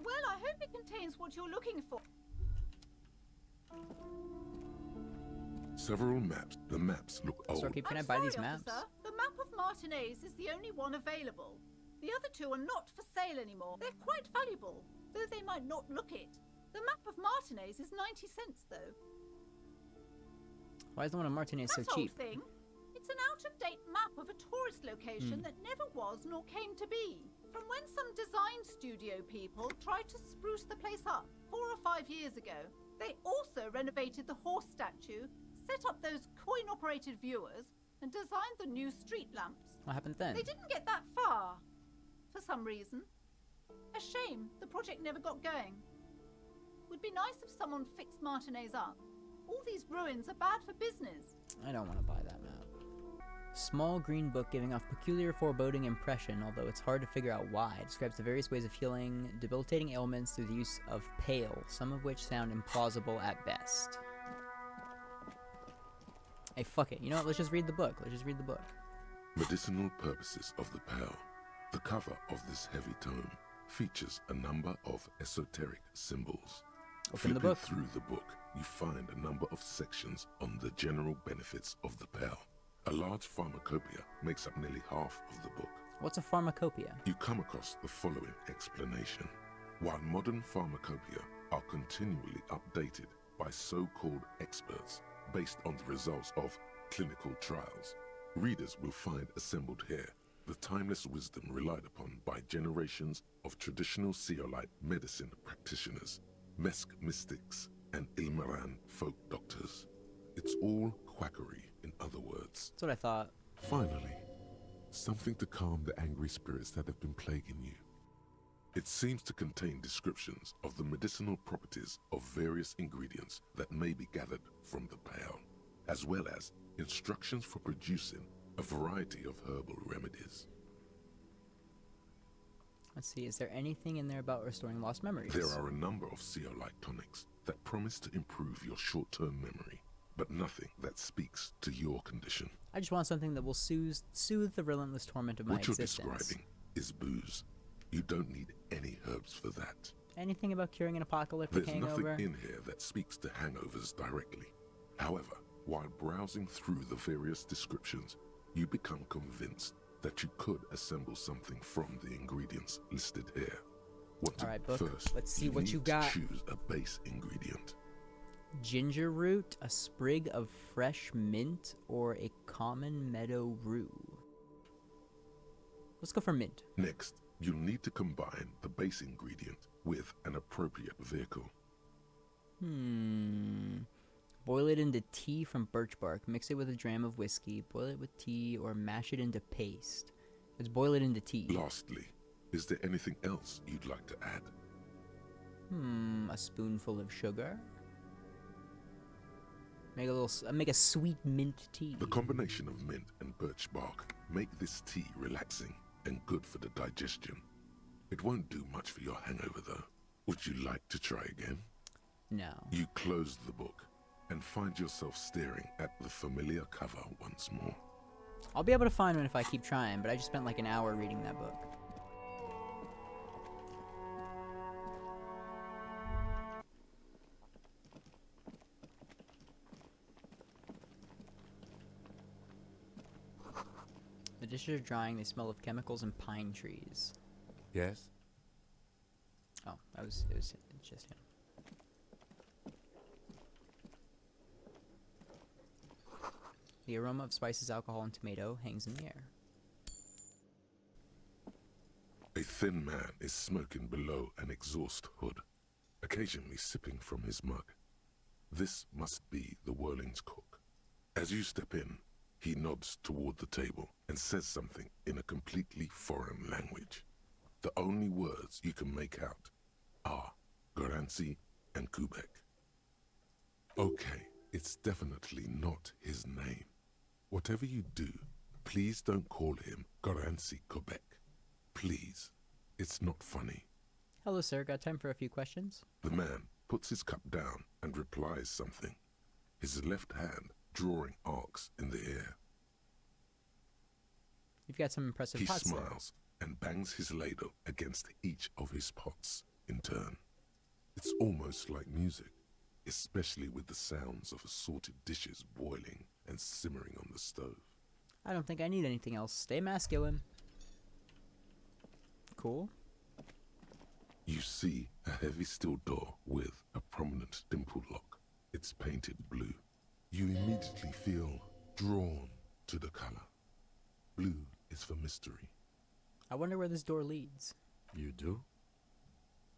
S9: Well, I hope it contains what you're looking for.
S2: Several maps. The maps look old.
S1: Sorry, can I
S9: I'm
S1: buy
S9: sorry,
S1: these maps?
S9: officer. The map of Martinez is the only one available. The other two are not for sale anymore. They're quite valuable, though they might not look it. The map of Martinez is 90 cents, though.
S1: Why is the one on Martinez so
S9: That
S1: cheap?
S9: old thing. It's an out-of-date map of a tourist location that never was nor came to be. From when some design studio people tried to spruce the place up 4 or 5 years ago. They also renovated the horse statue, set up those coin-operated viewers, and designed the new street lamps.
S1: What happened then?
S9: They didn't get that far, for some reason. A shame the project never got going. Would be nice if someone fixed Martinez up. All these ruins are bad for business.
S1: I don't want to buy that map. Small green book giving off peculiar foreboding impression, although it's hard to figure out why. It describes the various ways of healing debilitating ailments through the use of pale, some of which sound implausible at best. Hey, fuck it. You know what? Let's just read the book. Let's just read the book.
S2: Medicinal purposes of the pale. The cover of this heavy tome features a number of esoteric symbols.
S1: Open the
S2: Flipping
S1: book.
S2: through the book, you find a number of sections on the general benefits of the pale. A large pharmacopoeia makes up nearly half of the book.
S1: What's a pharmacopoeia?
S2: You come across the following explanation. While modern pharmacopoeia are continually updated by so-called experts based on the results of clinical trials, readers will find assembled here the timeless wisdom relied upon by generations of traditional Seolite medicine practitioners, Mesk mystics, and Ilmaran folk doctors. It's all quackery, in other words.
S1: That's what I thought.
S2: Finally, something to calm the angry spirits that have been plaguing you. It seems to contain descriptions of the medicinal properties of various ingredients that may be gathered from the pale, as well as instructions for producing a variety of herbal remedies.
S1: Let's see, is there anything in there about restoring lost memories?
S2: There are a number of Seolite tonics that promise to improve your short-term memory, but nothing that speaks to your condition.
S1: I just want something that will soothe the relentless torment of my
S2: What you're
S1: existence.
S2: describing is booze. You don't need any herbs for that.
S1: Anything about curing an apocalyptic
S2: There's
S1: hangover?
S2: nothing in here that speaks to hangovers directly. However, while browsing through the various descriptions, you become convinced that you could assemble something from the ingredients listed here.
S1: All right, book.
S2: First,
S1: Let's see what you
S2: need
S1: got.
S2: to choose a base ingredient.
S1: Ginger root, a sprig of fresh mint, or a common meadow rue. Let's go for mint.
S2: Next, you'll need to combine the base ingredient with an appropriate vehicle.
S1: Boil it into tea from birch bark. Mix it with a dram of whiskey. Boil it with tea or mash it into paste. Let's boil it into tea.
S2: Lastly, is there anything else you'd like to add?
S1: A spoonful of sugar. Make a sweet mint tea.
S2: The combination of mint and birch bark make this tea relaxing and good for the digestion. It won't do much for your hangover though. Would you like to try again?
S1: No.
S2: You close the book and find yourself staring at the familiar cover once more.
S1: I'll be able to find one if I keep trying, but I just spent like an hour reading that book. The dishes are drying. They smell of chemicals and pine trees.
S3: Yes?
S1: Oh, it was just him. The aroma of spices, alcohol, and tomato hangs in the air.
S2: A thin man is smoking below an exhaust hood, occasionally sipping from his mug. This must be the Whirling's cook. As you step in, he nods toward the table and says something in a completely foreign language. The only words you can make out are Garancy and Quebec. Okay, it's definitely not his name. Whatever you do, please don't call him Garancy Quebec. Please, it's not funny.
S1: Hello, sir. Got time for a few questions?
S2: The man puts his cup down and replies something, his left hand drawing arcs in the air.
S1: You've got some impressive
S2: He
S1: pots there.
S2: smiles and bangs his ladle against each of his pots in turn. It's almost like music, especially with the sounds of assorted dishes boiling and simmering on the stove.
S1: I don't think I need anything else. Stay masculine. Cool.
S2: You see a heavy steel door with a prominent dimple lock. It's painted blue. You immediately feel drawn to the color. Blue is for mystery.
S1: I wonder where this door leads.
S3: You do?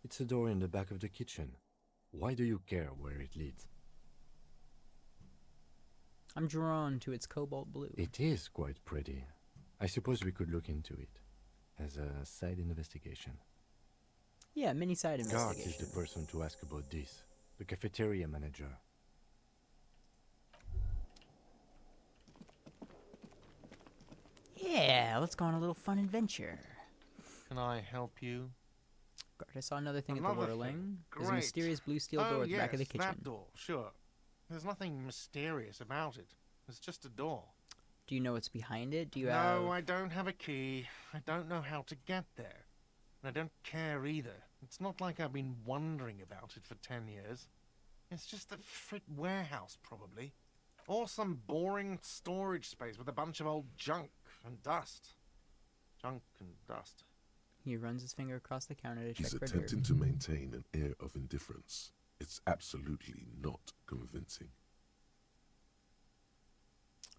S3: It's a door in the back of the kitchen. Why do you care where it leads?
S1: I'm drawn to its cobalt blue.
S3: It is quite pretty. I suppose we could look into it as a side investigation.
S1: Yeah, mini side
S3: Garth
S1: investigation.
S3: is the person to ask about this. The cafeteria manager.
S1: Yeah, let's go on a little fun adventure.
S7: Can I help you?
S1: Guard, I saw another thing at
S7: Another
S1: the
S7: thing.
S1: Whirling. There's a
S7: Great.
S1: mysterious blue steel door at the back of the kitchen.
S7: That door, sure. There's nothing mysterious about it. It's just a door.
S1: Do you know what's behind it? Do you
S7: No,
S1: have...
S7: I don't have a key. I don't know how to get there. And I don't care either. It's not like I've been wondering about it for 10 years. It's just a frit warehouse, probably. Or some boring storage space with a bunch of old junk and dust. Junk and dust.
S1: He runs his finger across the counter to check
S2: He's
S1: for dirt.
S2: attempting to maintain an air of indifference. It's absolutely not convincing.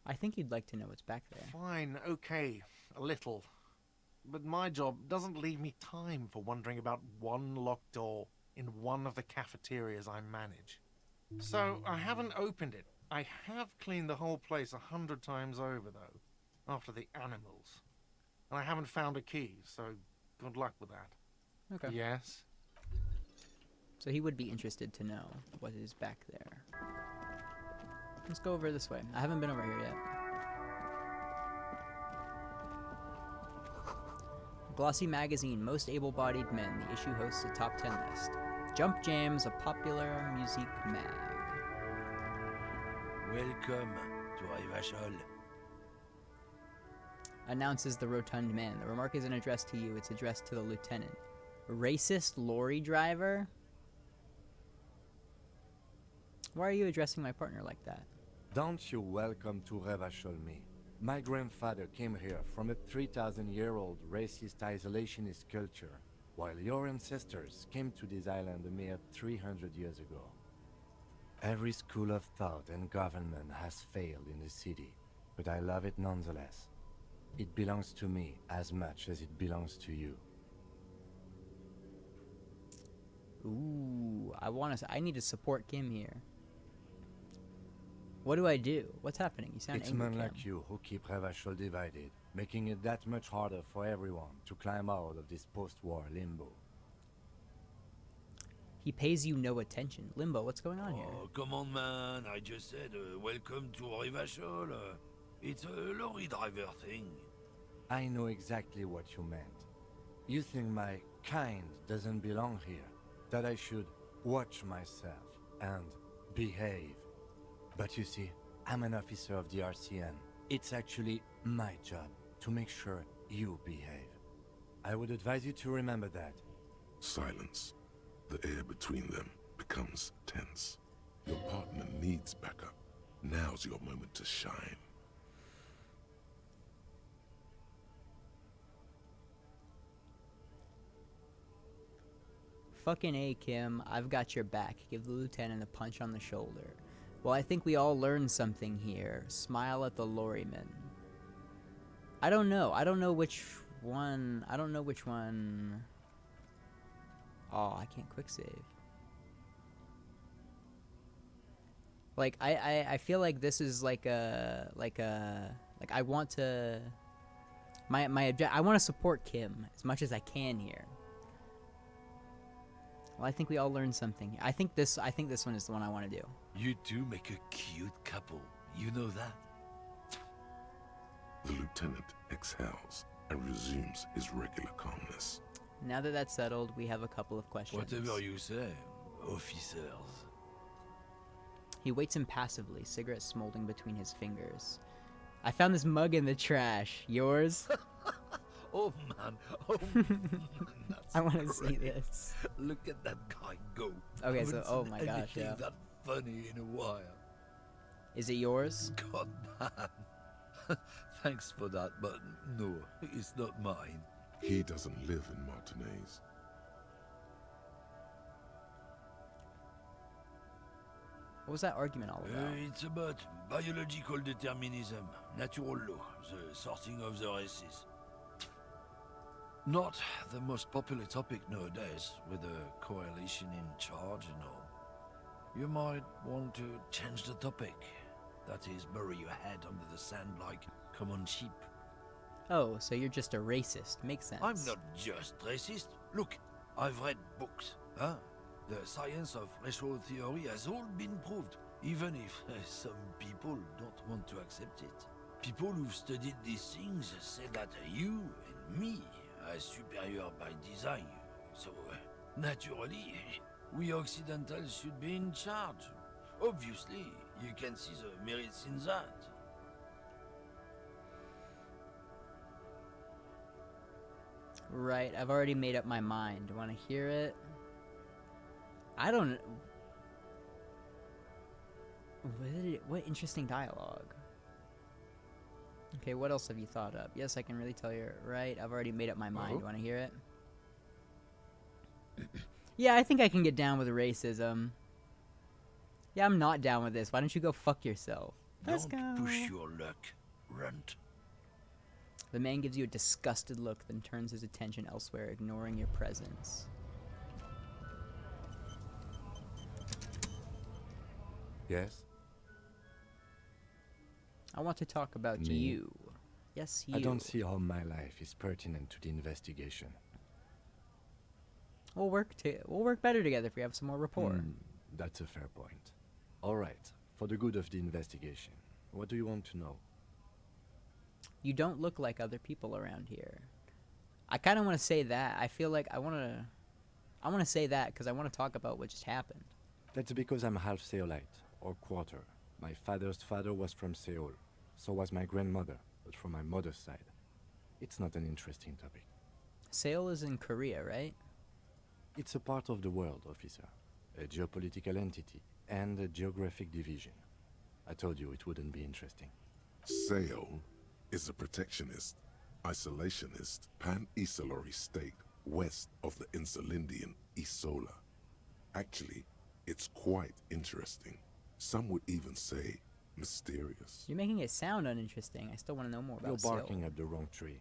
S1: I think you'd like to know what's back there.
S7: Fine, okay, a little. But my job doesn't leave me time for wondering about one locked door in one of the cafeterias I manage. So I haven't opened it. I have cleaned the whole place 100 times over, though, after the animals. And I haven't found a key, so good luck with that.
S1: Okay.
S7: Yes?
S1: So he would be interested to know what is back there. Let's go over this way. I haven't been over here yet. Glossy Magazine, Most Able-Bodied Men. The issue hosts a top 10 list. Jump Jams, a popular music mag.
S14: Welcome to Rivachol.
S1: Announces the rotund man. The remark isn't addressed to you, it's addressed to the lieutenant. Racist lorry driver? Why are you addressing my partner like that?
S3: Don't you welcome to Revachol me. My grandfather came here from a 3,000-year-old racist isolationist culture, while your ancestors came to this island a mere 300 years ago. Every school of thought and government has failed in the city, but I love it nonetheless. It belongs to me as much as it belongs to you.
S1: Ooh, I need to support Kim here. What do I do? What's happening? You sound
S3: It's
S1: angry,
S3: men
S1: Kim.
S3: like you who keep Revachol divided, making it that much harder for everyone to climb out of this post-war limbo.
S1: He pays you no attention. Limbo, what's going on here?
S14: Oh, come on, man. I just said welcome to Rivachol. It's a lorry driver thing.
S3: I know exactly what you meant. You think my kind doesn't belong here, that I should watch myself and behave. But you see, I'm an officer of the RCN. It's actually my job to make sure you behave. I would advise you to remember that.
S2: Silence. The air between them becomes tense. Your partner needs backup. Now's your moment to shine.
S1: Fucking A, Kim. I've got your back. Give the lieutenant a punch on the shoulder. Well, I think we all learned something here. Smile at the lorryman. I don't know. I don't know which one. I don't know which one. Oh, I can't quick save. Like, I feel like this is like I want to, I want to support Kim as much as I can here. Well, I think we all learned something. I think this one is the one I want to do.
S14: You two make a cute couple. You know that?
S2: The lieutenant exhales and resumes his regular calmness.
S1: Now that that's settled, we have a couple of questions.
S14: Whatever you say, officers.
S1: He waits impassively, cigarette smoldering between his fingers. I found this mug in the trash. Yours?
S14: Oh man, oh man, that's
S1: I want to see
S14: great.
S1: this.
S14: Look at that guy go.
S1: Okay,
S14: Haven't
S1: so oh
S14: seen
S1: my gosh,
S14: anything
S1: yeah.
S14: that funny in a while.
S1: Is it yours?
S14: God man. Thanks for that, but no, it's not mine.
S2: He doesn't live in Martinez.
S1: What was that argument all about?
S14: It's about biological determinism, natural law, the sorting of the races. Not the most popular topic nowadays, with a coalition in charge and all. You might want to change the topic. That is, bury your head under the sand like common sheep.
S1: Oh, so you're just a racist. Makes sense.
S14: I'm not just racist. Look, I've read books. Huh? The science of racial theory has all been proved, even if some people don't want to accept it. People who've studied these things say that you and me are superior by design. So, naturally, we Occidentals should be in charge. Obviously, you can see the merits in that.
S1: Right, I've already made up my mind. Want to hear it? I don't... What interesting dialogue. Okay, what else have you thought up? Yes, I can really tell you. Right, I've already made up my mind. Want to hear it? Yeah, I think I can get down with racism. Yeah, I'm not down with this. Why don't you go fuck yourself? Let's go.
S14: Don't push your luck, runt.
S1: The man gives you a disgusted look, then turns his attention elsewhere, ignoring your presence.
S3: Yes?
S1: I want to talk about
S3: Me?
S1: you. Yes, you.
S3: I don't see how my life is pertinent to the investigation.
S1: We'll work better together if we have some more rapport.
S3: That's a fair point. All right, for the good of the investigation, what do you want to know?
S1: You don't look like other people around here. I kind of want to say that. I feel like I want to say that because I want to talk about what just happened.
S3: That's because I'm half Zeolite, or quarter. My father's father was from Seoul. So was my grandmother, but from my mother's side. It's not an interesting topic.
S1: Seoul is in Korea, right?
S3: It's a part of the world, officer. A geopolitical entity and a geographic division. I told you it wouldn't be interesting.
S2: Seoul is a protectionist, isolationist, pan-Isolari state west of the Insulindian Isola. Actually, it's quite interesting. Some would even say mysterious.
S1: You're making it sound uninteresting. I still want to know more about
S3: You're
S1: Seoul.
S3: barking up the wrong tree.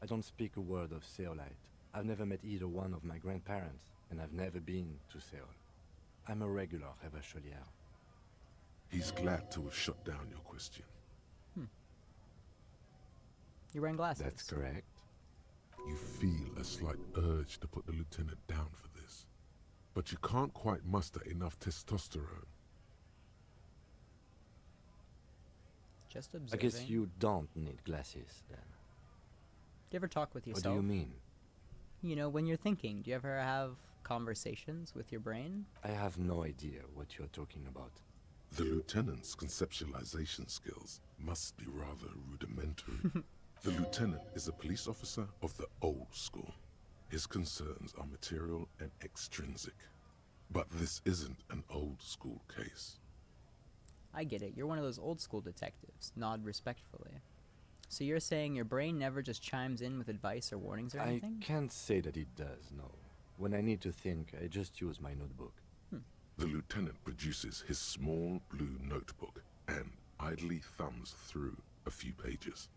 S3: I don't speak a word of Seolite. I've never met either one of my grandparents, and I've never been to Seoul. I'm a regular Revacholier.
S2: He's glad to have shut down your question.
S1: You're wearing glasses.
S3: That's correct.
S2: You feel a slight urge to put the lieutenant down for this, but you can't quite muster enough testosterone.
S1: Just
S3: I
S1: observing.
S3: guess you don't need glasses, then.
S1: Do you ever talk with yourself?
S3: What do you mean?
S1: You know, when you're thinking, do you ever have conversations with your brain?
S3: I have no idea what you're talking about.
S2: The lieutenant's conceptualization skills must be rather rudimentary. The lieutenant is a police officer of the old school. His concerns are material and extrinsic. But this isn't an old school case.
S1: I get it. You're one of those old school detectives. Nod respectfully. So you're saying your brain never just chimes in with advice or warnings or anything?
S3: I can't say that it does, no. When I need to think, I just use my notebook.
S2: The lieutenant produces his small blue notebook and idly thumbs through a few pages.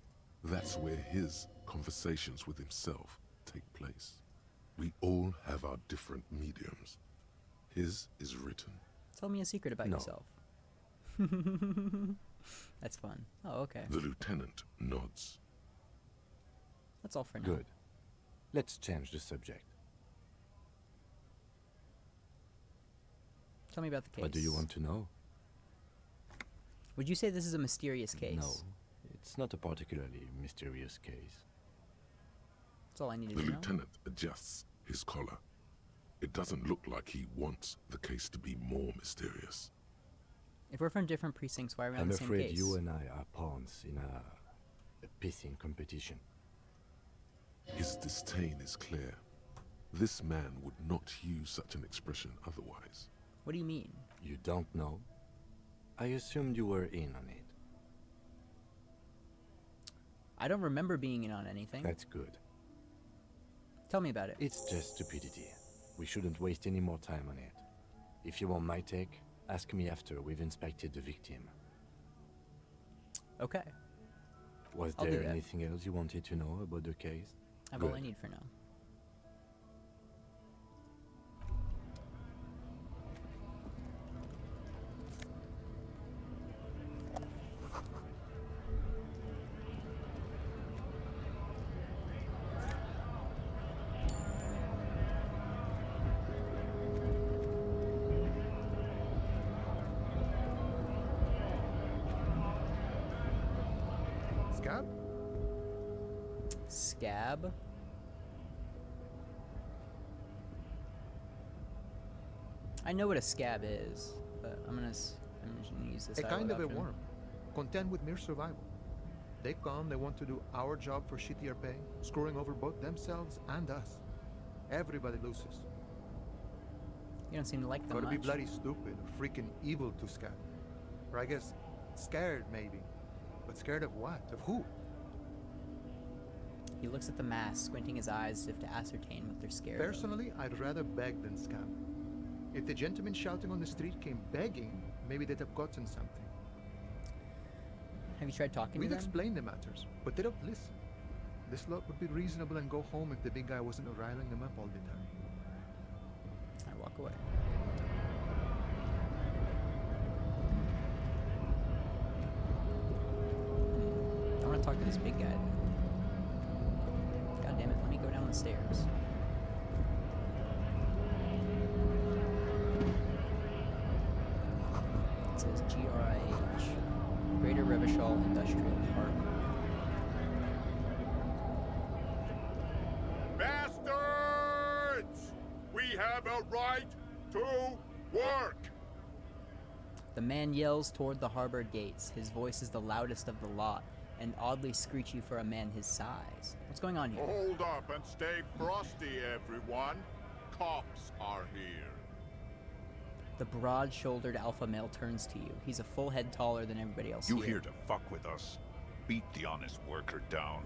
S2: That's where his conversations with himself take place. We all have our different mediums. His is written.
S1: Tell me a secret about
S3: No.
S1: yourself. That's fun. Oh, okay.
S2: The lieutenant nods.
S1: That's all for now.
S3: Good. Let's change the subject.
S1: Tell me about the case.
S3: What do you want to know?
S1: Would you say this is a mysterious case?
S3: No, it's not a particularly mysterious case.
S1: That's all I needed
S2: The
S1: to know.
S2: lieutenant adjusts his collar. It doesn't look like he wants the case to be more mysterious.
S1: If we're from different precincts, why are we on
S3: I'm
S1: the same
S3: afraid
S1: case?
S3: you and I are pawns in a pissing competition.
S2: His disdain is clear. This man would not use such an expression otherwise.
S1: What do you mean?
S3: You don't know? I assumed you were in on it.
S1: I don't remember being in on anything.
S3: That's good.
S1: Tell me about it.
S3: It's just stupidity. We shouldn't waste any more time on it. If you want my take, ask me after we've inspected the victim.
S1: Okay.
S3: Was
S1: I'll do
S3: there
S1: that.
S3: anything else you wanted to know about the case?
S1: I have all I
S3: Good.
S1: need for now.
S5: Scab?
S1: Scab? I know what a scab is, but I'm just gonna use this
S5: A kind of a
S1: option.
S5: worm, content with mere survival. They come, they want to do our job for shittier pay, screwing over both themselves and us. Everybody loses.
S1: You don't seem to like them
S5: Gotta be
S1: much.
S5: bloody stupid or freaking evil to Scab. Or I guess scared maybe. But scared of what? Of who?
S1: He looks at the mask, squinting his eyes as if to ascertain what they're scared of.
S5: Personally, I'd rather beg than scab. If the gentleman shouting on the street came begging, maybe they'd have gotten something.
S1: Have you tried talking
S5: We'd
S1: to them?
S5: explain the matters, but they don't listen. This lot would be reasonable and go home if the big guy wasn't riling them up all the time.
S1: I walk away. I want to talk to this big guy. God damn it, let me go down the stairs. It says GRIH, Greater Revachol Industrial Park.
S15: Bastards! We have a right to work!
S1: The man yells toward the harbor gates. His voice is the loudest of the lot, and oddly screechy for a man his size. What's going on here?
S15: Hold up and stay frosty, everyone. Cops are here.
S1: The broad-shouldered alpha male turns to you. He's a full head taller than everybody else
S15: You
S1: here.
S15: here to fuck with us? Beat the honest worker down.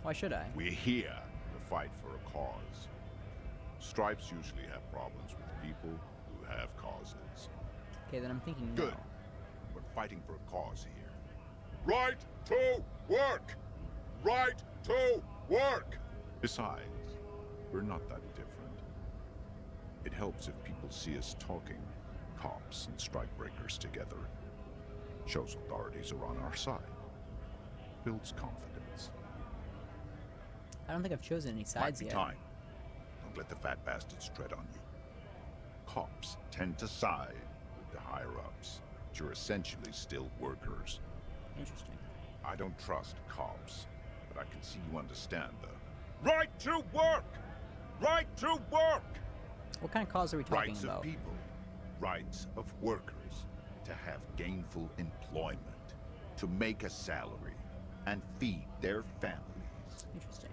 S1: Why should I?
S15: We're here to fight for a cause. Stripes usually have problems with people who have causes.
S1: Okay, then I'm thinking no.
S15: Good. We're fighting for a cause here. Right to work! Right to work! Besides, we're not that different. It helps if people see us talking, cops and strikebreakers together. Shows authorities are on our side. Builds confidence.
S1: I don't think I've chosen any
S15: Might
S1: sides
S15: be
S1: yet.
S15: time. Don't let the fat bastards tread on you. Cops tend to side with the higher-ups, but you're essentially still workers.
S1: Interesting.
S15: I don't trust cops, but I can see you understand the right to work! Right to work!
S1: What kind of cause are we talking
S15: Rights
S1: about?
S15: of people. Rights of workers to have gainful employment, to make a salary, and feed their families.
S1: Interesting.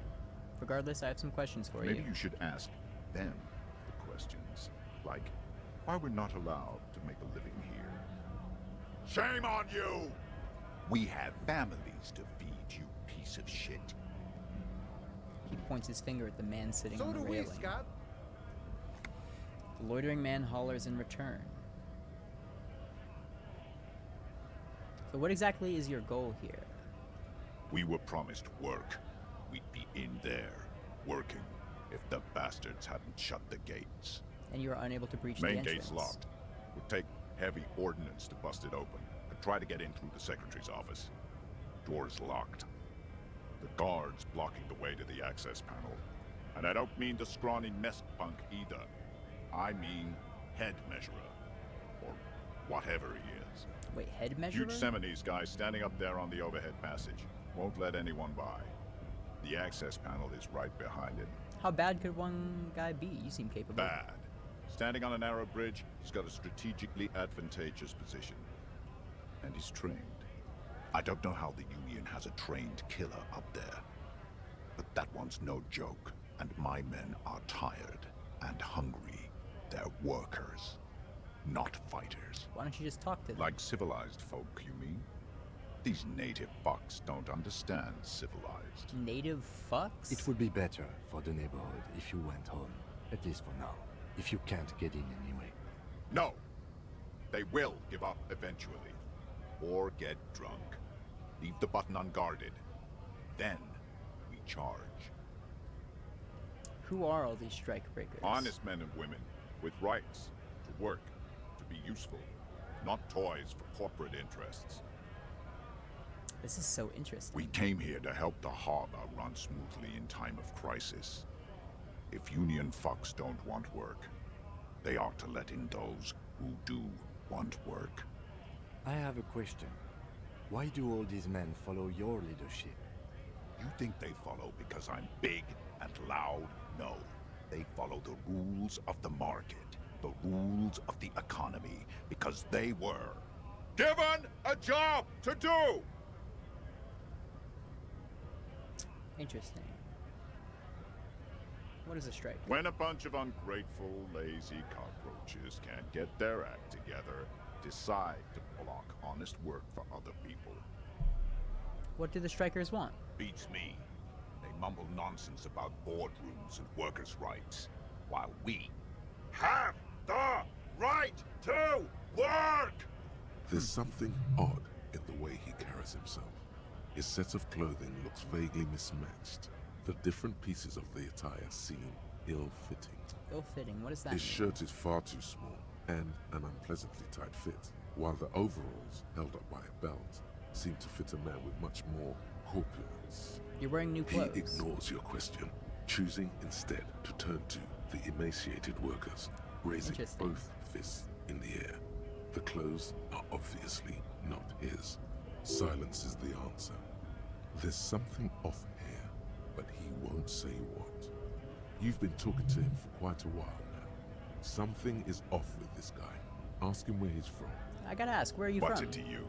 S1: Regardless, I have some questions for
S15: Maybe
S1: you.
S15: you should ask them the questions, like why we're not allowed to make a living here. Shame on you! We have families to feed, you piece of shit.
S1: He points his finger at the man sitting on the
S16: So do we,
S1: railing.
S16: Scott.
S1: The loitering man hollers in return. So what exactly is your goal here?
S15: We were promised work. We'd be in there, working, if the bastards hadn't shut the gates.
S1: And you are unable to breach the
S15: Main
S1: entrance.
S15: gate's locked. Would take heavy ordnance to bust it open, but try to get in through the secretary's office. Door's locked. The guard's blocking the way to the access panel. And I don't mean the scrawny nest punk either. I mean head measurer. Or whatever he is.
S1: Wait, head measurer?
S15: Huge Seminese guy standing up there on the overhead passage. Won't let anyone by. The access panel is right behind him.
S1: How bad could one guy be? You seem capable.
S15: Bad. Standing on a narrow bridge, he's got a strategically advantageous position. And he's trained. I don't know how the Union has a trained killer up there. But that one's no joke. And my men are tired and hungry. They're workers, not fighters.
S1: Why don't you just talk to them?
S15: Like civilized folk, you mean? These native fucks don't understand civilized.
S1: Native fucks?
S3: It would be better for the neighborhood if you went home, at least for now. If you can't get in anyway.
S15: No! They will give up eventually. Or get drunk. Leave the button unguarded. Then we charge.
S1: Who are all these strikebreakers?
S15: Honest men and women with rights to work, to be useful, not toys for corporate interests.
S1: This is so interesting.
S15: We came here to help the harbor run smoothly in time of crisis. If Union fucks don't want work, they ought to let in those who do want work.
S3: I have a question. Why do all these men follow your leadership?
S15: You think they follow because I'm big and loud? No. They follow the rules of the market, the rules of the economy, because they were given a job to do!
S1: Interesting. What is a strike?
S15: When a bunch of ungrateful, lazy cockroaches can't get their act together, decide to block honest work for other people.
S1: What do the strikers want?
S15: Beats me. They mumble nonsense about boardrooms and workers' rights, while we have the right to work!
S2: There's something odd in the way he carries himself. His set of clothing looks vaguely mismatched. The different pieces of the attire seem ill-fitting.
S1: Ill-fitting? What does that
S2: His
S1: mean?
S2: shirt is far too small and an unpleasantly tight fit, while the overalls, held up by a belt, seem to fit a man with much more corpulence.
S1: You're wearing new clothes.
S2: He ignores your question, choosing instead to turn to the emaciated workers, raising both fists in the air. The clothes are obviously not his. Silence is the answer. There's something off here, but he won't say what. You've been talking to him for quite a while now. Something is off with this guy. Ask him where he's from.
S1: I gotta ask, where are you
S15: What's
S1: from?
S15: it to you?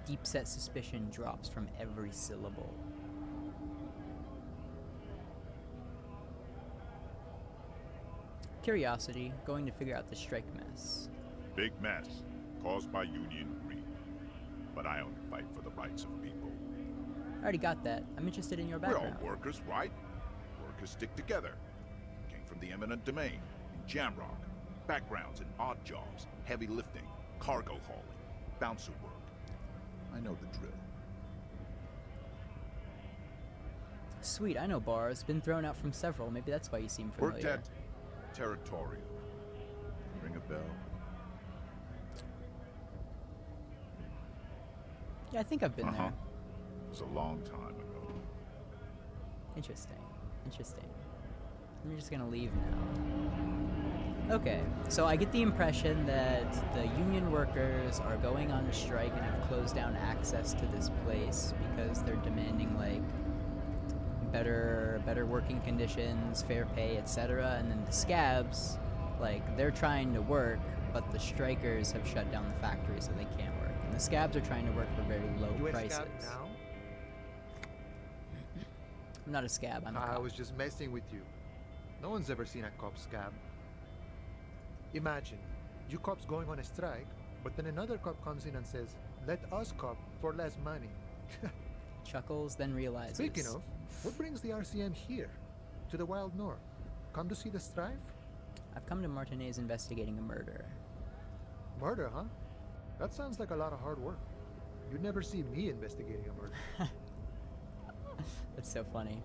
S1: Deep-set suspicion drops from every syllable. Curiosity, going to figure out the strike mess.
S15: Big mess caused by union greed. But I only fight for the rights of people.
S1: I already got that. I'm interested in your
S15: We're all
S1: background.
S15: workers, right? Workers stick together. Came from the eminent domain in Jamrock. Backgrounds in odd jobs, heavy lifting, cargo hauling, bouncer work. I know the drill.
S1: Sweet, I know bars. Been thrown out from several. Maybe that's why you seem familiar.
S15: Worked at Territorial. Ring a bell?
S1: Yeah, I think I've been there.
S15: It was a long time ago.
S1: Interesting. Interesting. I'm just gonna leave now. Okay, so I get the impression that the union workers are going on strike and have closed down access to this place because they're demanding, like, better working conditions, fair pay, etc. And then the scabs, like, they're trying to work, but the strikers have shut down the factory so they can't work. And the scabs are trying to work for very low
S5: You a
S1: prices.
S5: scab now?
S1: I'm not a scab, I'm a
S5: I
S1: cop.
S5: was just messing with you. No one's ever seen a cop scab. Imagine, you cops going on a strike, but then another cop comes in and says, let us cop for less money.
S1: Chuckles, then realizes.
S5: Speaking of, what brings the RCM here? To the Wild North? Come to see the strife?
S1: I've come to Martinez investigating a murder.
S5: Murder, huh? That sounds like a lot of hard work. You'd never see me investigating a murder.
S1: That's so funny.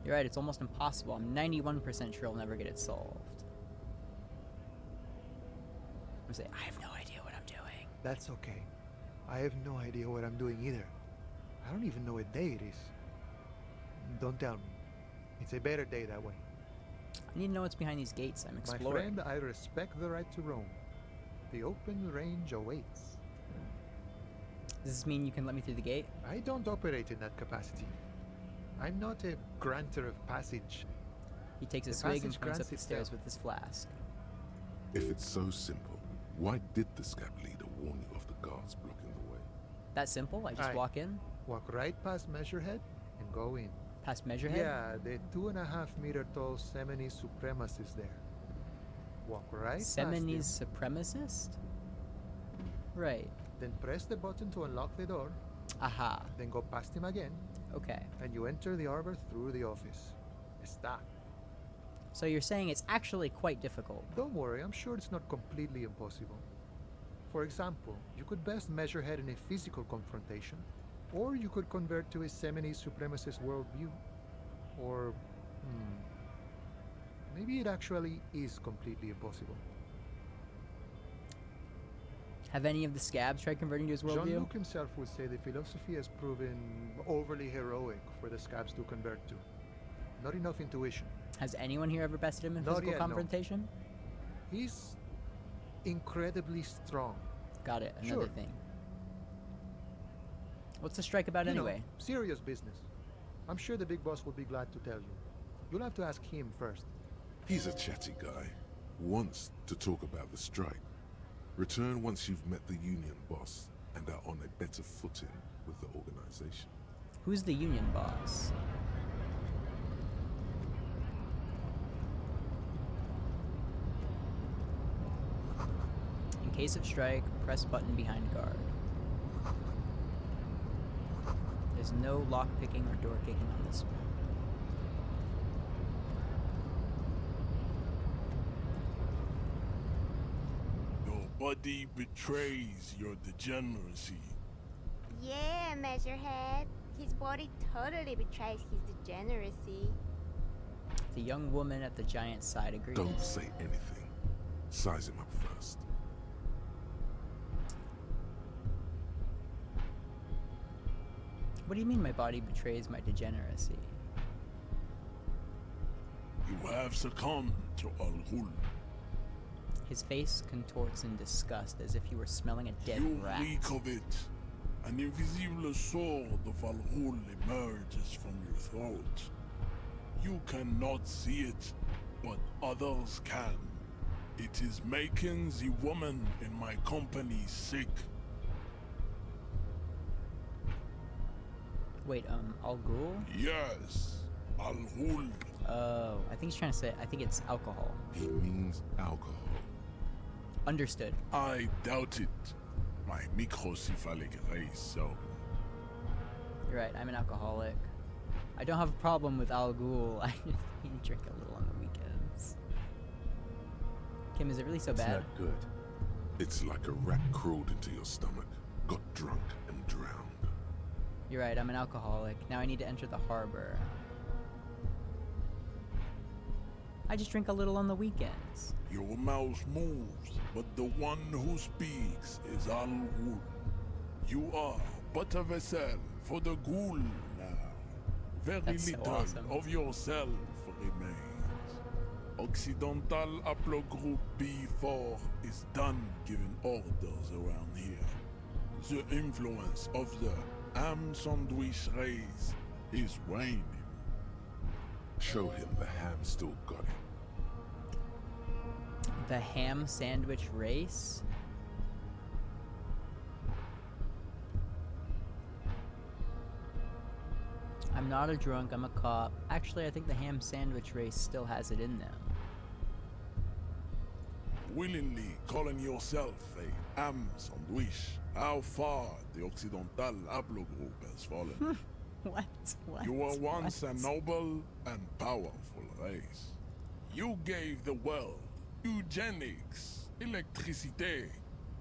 S1: You're right, it's almost impossible. I'm 91% sure I'll never get it solved. I'm saying, I have no idea what I'm doing.
S5: That's okay. I have no idea what I'm doing either. I don't even know what day it is. Don't tell me. It's a better day that way.
S1: I need to know what's behind these gates. I'm
S5: My
S1: exploring.
S5: friend, I respect the right to roam. The open range awaits.
S1: Does this mean you can let me through the gate?
S5: I don't operate in that capacity. I'm not a granter of passage.
S1: He takes a
S5: The
S1: swig and
S5: passage
S1: points up
S5: grants
S1: the stairs
S5: itself.
S1: with his flask.
S2: If it's so simple, why did the scab leader warn you of the guards blocking the way?
S1: That simple? I just
S5: Aye.
S1: walk in?
S5: Walk right past Measurehead and go in.
S1: Past Measurehead?
S5: Yeah, the 2.5-meter tall Semini supremacist there. Walk right past him,
S1: Semini's supremacist? Right.
S5: then press the button to unlock the door,
S1: Aha.
S5: then go past him again,
S1: Okay.
S5: and you enter the arbor through the office. Está.
S1: So you're saying it's actually quite difficult.
S5: Don't worry, I'm sure it's not completely impossible. For example, you could best Measurehead in a physical confrontation, or you could convert to a Semini supremacist worldview. Or, maybe it actually is completely impossible.
S1: Have any of the scabs tried converting to his worldview?
S5: Jean-Luc himself would say the philosophy has proven overly heroic for the scabs to convert to. Not enough intuition.
S1: Has anyone here ever bested him in
S5: Not
S1: physical
S5: yet, no.
S1: confrontation?
S5: He's incredibly strong.
S1: Got it. Another
S5: Sure.
S1: thing. What's the strike about
S5: You know,
S1: anyway?
S5: serious business. I'm sure the big boss will be glad to tell you. You'll have to ask him first.
S2: He's a chatty guy. Wants to talk about the strike. Return once you've met the union boss and are on a better footing with the organization.
S1: Who's the union boss? In case of strike, press button behind guard. There's no lock picking or door kicking on this one.
S16: Your body betrays your degeneracy.
S17: Yeah, Measurehead. His body totally betrays his degeneracy.
S1: The young woman at the giant's side agrees.
S2: Don't say anything. Size him up first.
S1: What do you mean my body betrays my degeneracy?
S16: You have succumbed to Al-Ghul.
S1: His face contorts in disgust as if he were smelling a dead
S16: You
S1: rat.
S16: reek of it. An invisible sword of Al-Ghul emerges from your throat. You cannot see it, but others can. It is making the woman in my company sick.
S1: Wait, Al Ghul?
S16: Yes, Al Ghul.
S1: Oh, I think he's trying to say, I think it's alcohol.
S2: He means alcohol.
S1: Understood.
S16: I doubt it. My microcephalic race, so.
S1: You're right, I'm an alcoholic. I don't have a problem with Al Ghul. I just drink a little on the weekends. Kim, is it really so
S3: It's
S1: bad?
S3: not good.
S2: It's like a rat crawled into your stomach, got drunk, and drowned.
S1: You're right, I'm an alcoholic. Now I need to enter the harbor. I just drink a little on the weekends.
S16: Your mouth moves, but the one who speaks is Al Ghul. You are but a vessel for the Ghul now. Very
S1: That's so
S16: little
S1: awesome.
S16: of yourself remains. Occidental Haplogroup B4 is done giving orders around here. The influence of the ham sandwich race is waning.
S2: Show him the ham still got it.
S1: The ham sandwich race? I'm not a drunk, I'm a cop. Actually, I think the ham sandwich race still has it in them.
S16: Willingly calling yourself a ham sandwich, how far the Occidental Haplogroup has fallen.
S1: What?
S16: You were once a noble and powerful race. You gave the world eugenics, electricity,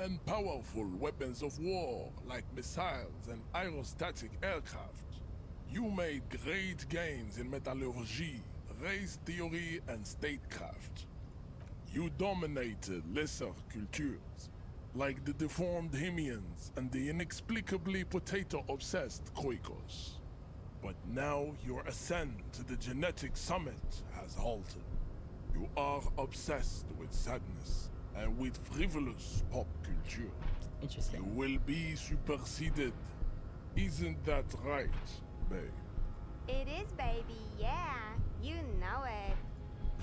S16: and powerful weapons of war like missiles and aerostatic aircraft. You made great gains in metallurgy, race theory, and statecraft. You dominated lesser cultures, like the deformed Hemians and the inexplicably potato-obsessed Khoikos. But now your ascent to the genetic summit has halted. You are obsessed with sadness and with frivolous pop culture.
S1: Interesting.
S16: You will be superseded. Isn't that right, babe?
S17: It is, baby, yeah. You know it.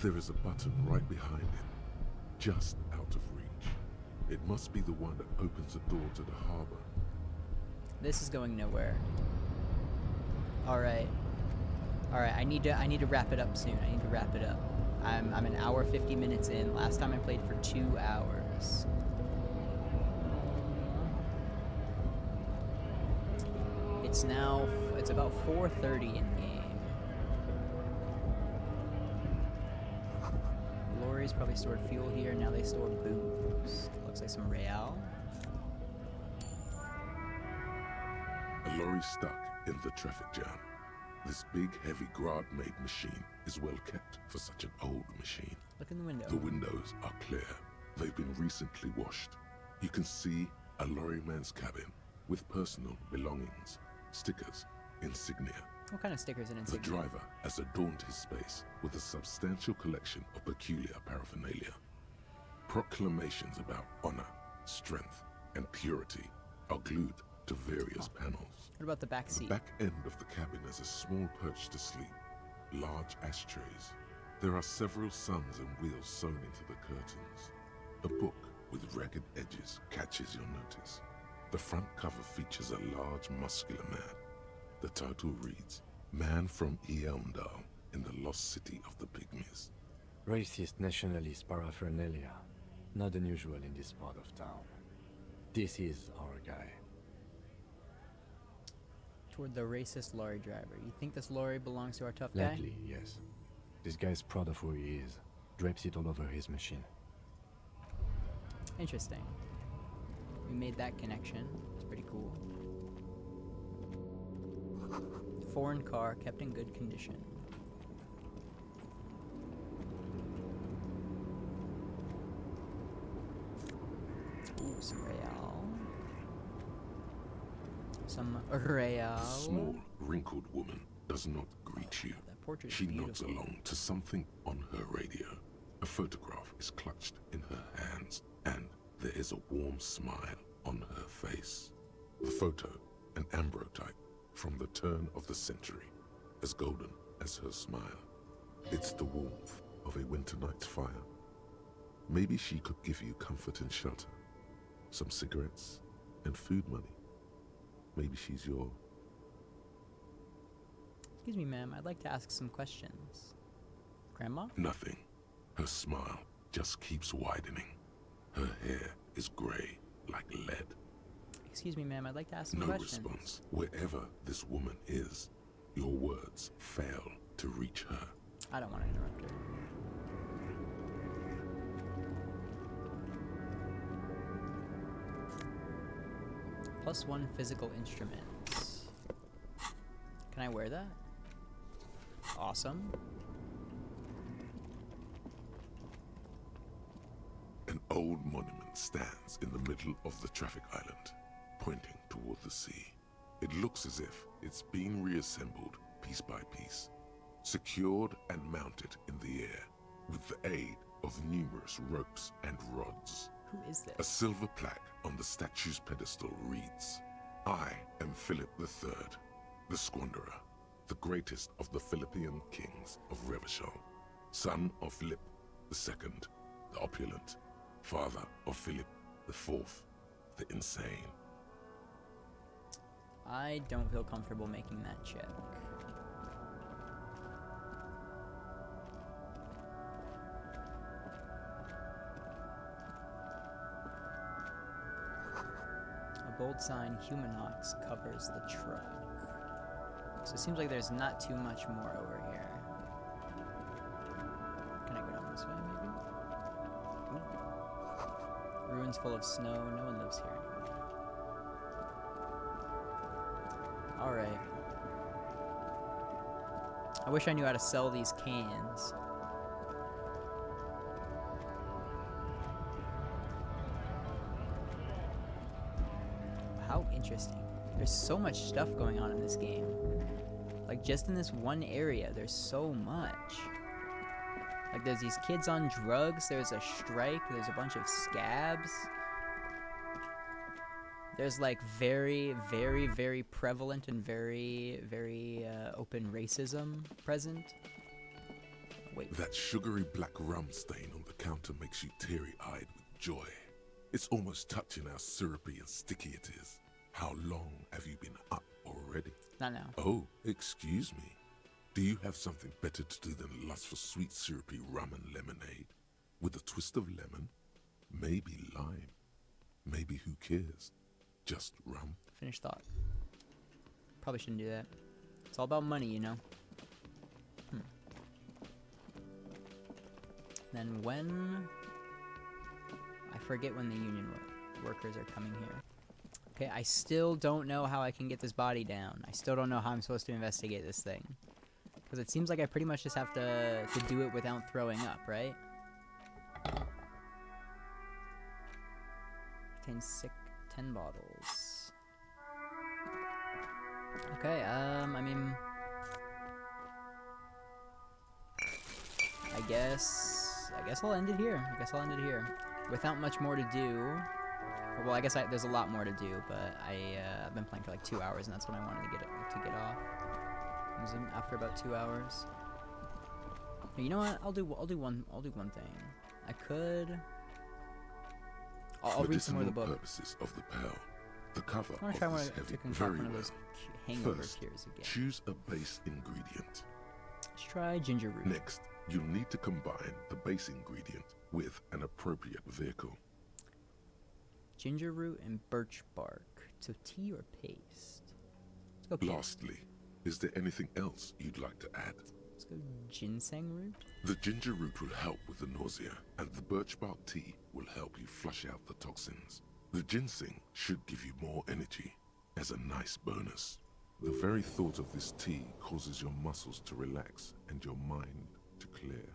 S2: There is a button right behind him, just out of reach. It must be the one that opens the door to the harbor.
S1: This is going nowhere. Alright. Alright, I need to wrap it up soon. I need to wrap it up. I'm an hour 50 minutes in. Last time I played for 2 hours. It's now it's about 4:30 in game. Lorries probably stored fuel here, now they store booze. Looks like some real.
S2: A lorry stuck in the traffic jam. This big, heavy Grad-made machine is well kept for such an old machine.
S1: Look in the window.
S2: The windows are clear. They've been recently washed. You can see a lorryman's cabin with personal belongings, stickers, insignia.
S1: What kind of stickers and
S2: The
S1: insignia?
S2: driver has adorned his space with a substantial collection of peculiar paraphernalia. Proclamations about honor, strength, and purity are glued to various panels.
S1: What about the back
S2: The
S1: seat?
S2: back end of the cabin has a small perch to sleep, large ashtrays. There are several suns and wheels sewn into the curtains. A book with ragged edges catches your notice. The front cover features a large, muscular man. The title reads, Man from Eamdal in the Lost City of the Pygmies.
S3: Racist nationalist paraphernalia. Not unusual in this part of town. This is our guy.
S1: Toward the racist lorry driver. You think this lorry belongs to our tough guy?
S3: Likely, yes. This guy's proud of who he is. Drapes it all over his machine.
S1: Interesting. We made that connection. It's pretty cool. Foreign car kept in good condition. Ooh, some real. Some real.
S2: The small, wrinkled woman does not greet you.
S1: That portrait is
S2: She nods
S1: beautiful.
S2: along to something on her radio. A photograph is clutched in her hands, and there is a warm smile on her face. The photo, an ambrotype from the turn of the century, as golden as her smile. It's the warmth of a winter night's fire. Maybe she could give you comfort and shelter, some cigarettes and food money. Maybe she's your...
S1: Excuse me, ma'am. I'd like to ask some questions. Grandma?
S2: Nothing. Her smile just keeps widening. Her hair is gray like lead.
S1: Excuse me, ma'am. I'd like to ask some
S2: No
S1: questions.
S2: response. Wherever this woman is, your words fail to reach her.
S1: I don't want to interrupt her. +1 physical instruments. Can I wear that? Awesome.
S2: An old monument stands in the middle of the traffic island, pointing toward the sea. It looks as if it's been reassembled piece by piece, secured and mounted in the air with the aid of numerous ropes and rods.
S1: Who is this?
S2: A silver plaque on the statue's pedestal reads, "I am Philip III, the Squanderer, the greatest of the Philippian kings of Revachol, son of Philip II, the opulent, father of Philip IV, the insane."
S1: I don't feel comfortable making that check. A bold sign, Human Ox, covers the truck. So it seems like there's not too much more over here. Can I go down this way, maybe? Ooh. Ruins full of snow. No one lives here anymore. Alright. I wish I knew how to sell these cans. How interesting. There's so much stuff going on in this game. Like, just in this one area, there's so much. Like, there's these kids on drugs, there's a strike, there's a bunch of scabs. There's, like, very, very, very prevalent and very, very open racism present. Wait.
S2: That sugary black rum stain on the counter makes you teary-eyed with joy. It's almost touching how syrupy and sticky it is. How long have you been up already?
S1: Not now.
S2: Oh, excuse me. Do you have something better to do than lust for sweet syrupy rum and lemonade? With a twist of lemon? Maybe lime? Maybe who cares? Just rum?
S1: Finished thought. Probably shouldn't do that. It's all about money, you know? Then when... I forget when the union workers are coming here. Okay, I still don't know how I can get this body down. I still don't know how I'm supposed to investigate this thing. Because it seems like I pretty much just have to do it without throwing up, right? Contains 10 bottles. Okay, I mean... I guess I'll end it here. Without much more to do. Well, I guess there's a lot more to do, but I've been playing for like 2 hours, and that's when I wanted to get off. It was after about 2 hours. You know what? I'll do one thing. I could. I'll read some more of the book.
S2: Purposes of the pearl. The cover
S1: I want to try
S2: of this heavy very
S1: one of
S2: well.
S1: those hangover
S2: First,
S1: cures again.
S2: choose a base ingredient.
S1: Let's try ginger root.
S2: Next, you'll need to combine the base ingredient with an appropriate vehicle.
S1: Ginger root and birch bark. So tea or paste? Let's go paste.
S2: Lastly, is there anything else you'd like to add?
S1: Let's go ginseng root.
S2: The ginger root will help with the nausea, and the birch bark tea will help you flush out the toxins. The ginseng should give you more energy as a nice bonus. The very thought of this tea causes your muscles to relax and your mind to clear.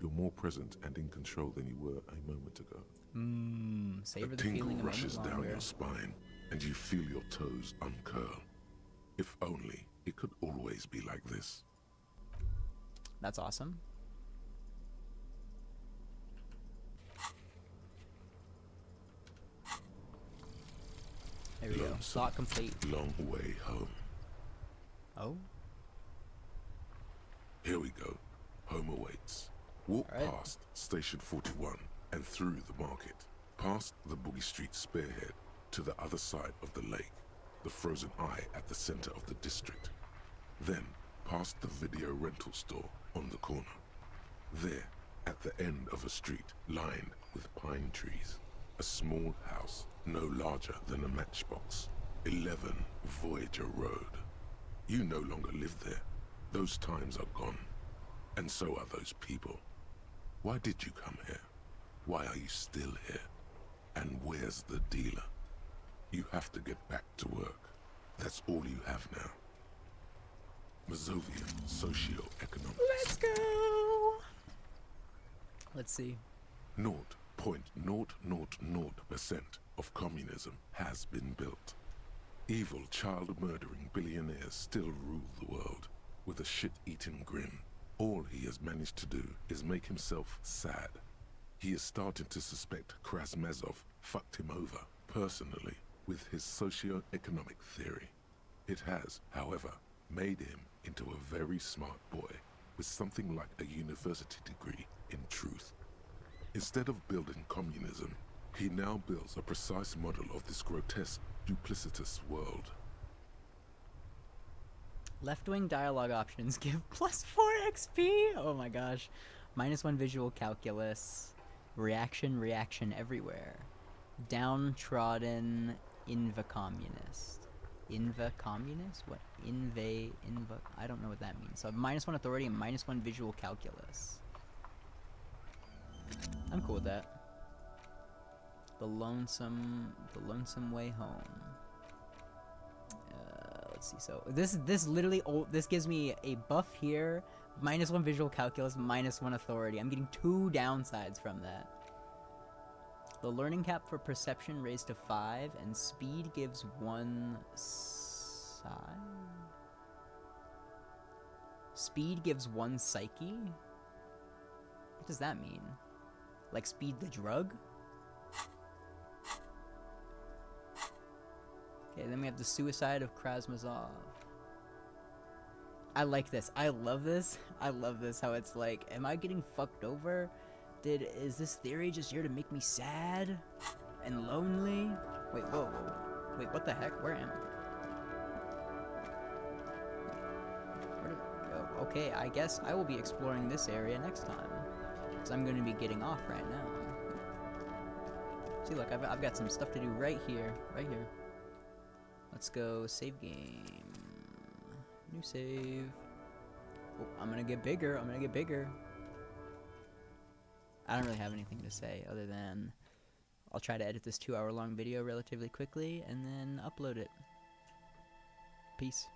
S2: You're more present and in control than you were a moment ago.
S1: Savor
S2: a
S1: the
S2: tingle
S1: feeling a
S2: rushes
S1: moment
S2: down
S1: longer.
S2: your spine, and you feel your toes uncurl. If only it could always be like this.
S1: That's awesome. There we go.
S2: Lonesome,
S1: Thought complete.
S2: Long way home.
S1: Oh?
S2: Here we go. Home awaits. Walk past Station 41 and through the market, past the Boogie Street spearhead to the other side of the lake, the frozen eye at the center of the district. Then, past the video rental store on the corner. There, at the end of a street lined with pine trees, a small house no larger than a matchbox. 11 Voyager Road. You no longer live there. Those times are gone. And so are those people. Why did you come here? Why are you still here? And where's the dealer? You have to get back to work. That's all you have now. Mazovian socio-economics.
S1: Let's go! Let's see.
S2: 0.000% of communism has been built. Evil, child-murdering billionaires still rule the world with a shit-eating grin. All he has managed to do is make himself sad. He is starting to suspect Krasmazov fucked him over, personally, with his socio-economic theory. It has, however, made him into a very smart boy with something like a university degree in truth. Instead of building communism, he now builds a precise model of this grotesque, duplicitous world.
S1: Left-wing dialogue options give +4 XP. Oh my gosh. -1 visual calculus. Reaction everywhere. Downtrodden inva-communist. Inva-communist? What? Inva... I don't know what that means. So -1 authority and -1 visual calculus. I'm cool with that. The lonesome way home. Let's see. So this literally this gives me a buff here, -1 visual calculus, -1 authority. I'm getting 2 downsides from that. The learning cap for perception raised to 5, and speed gives 1 side. Speed gives 1 psyche. What does that mean? Like speed the drug? Okay, then we have the suicide of Krasmazov. I like this. I love this. I love this, how it's like, am I getting fucked over? Is this theory just here to make me sad and lonely? Wait, whoa. Wait, what the heck? Where am I? Where did I go? Okay, I guess I will be exploring this area next time. Because I'm going to be getting off right now. See, look, I've got some stuff to do right here. Right here. Let's go save game. New save. Oh, I'm going to get bigger. I'm going to get bigger. I don't really have anything to say other than I'll try to edit this 2-hour-long video relatively quickly and then upload it. Peace.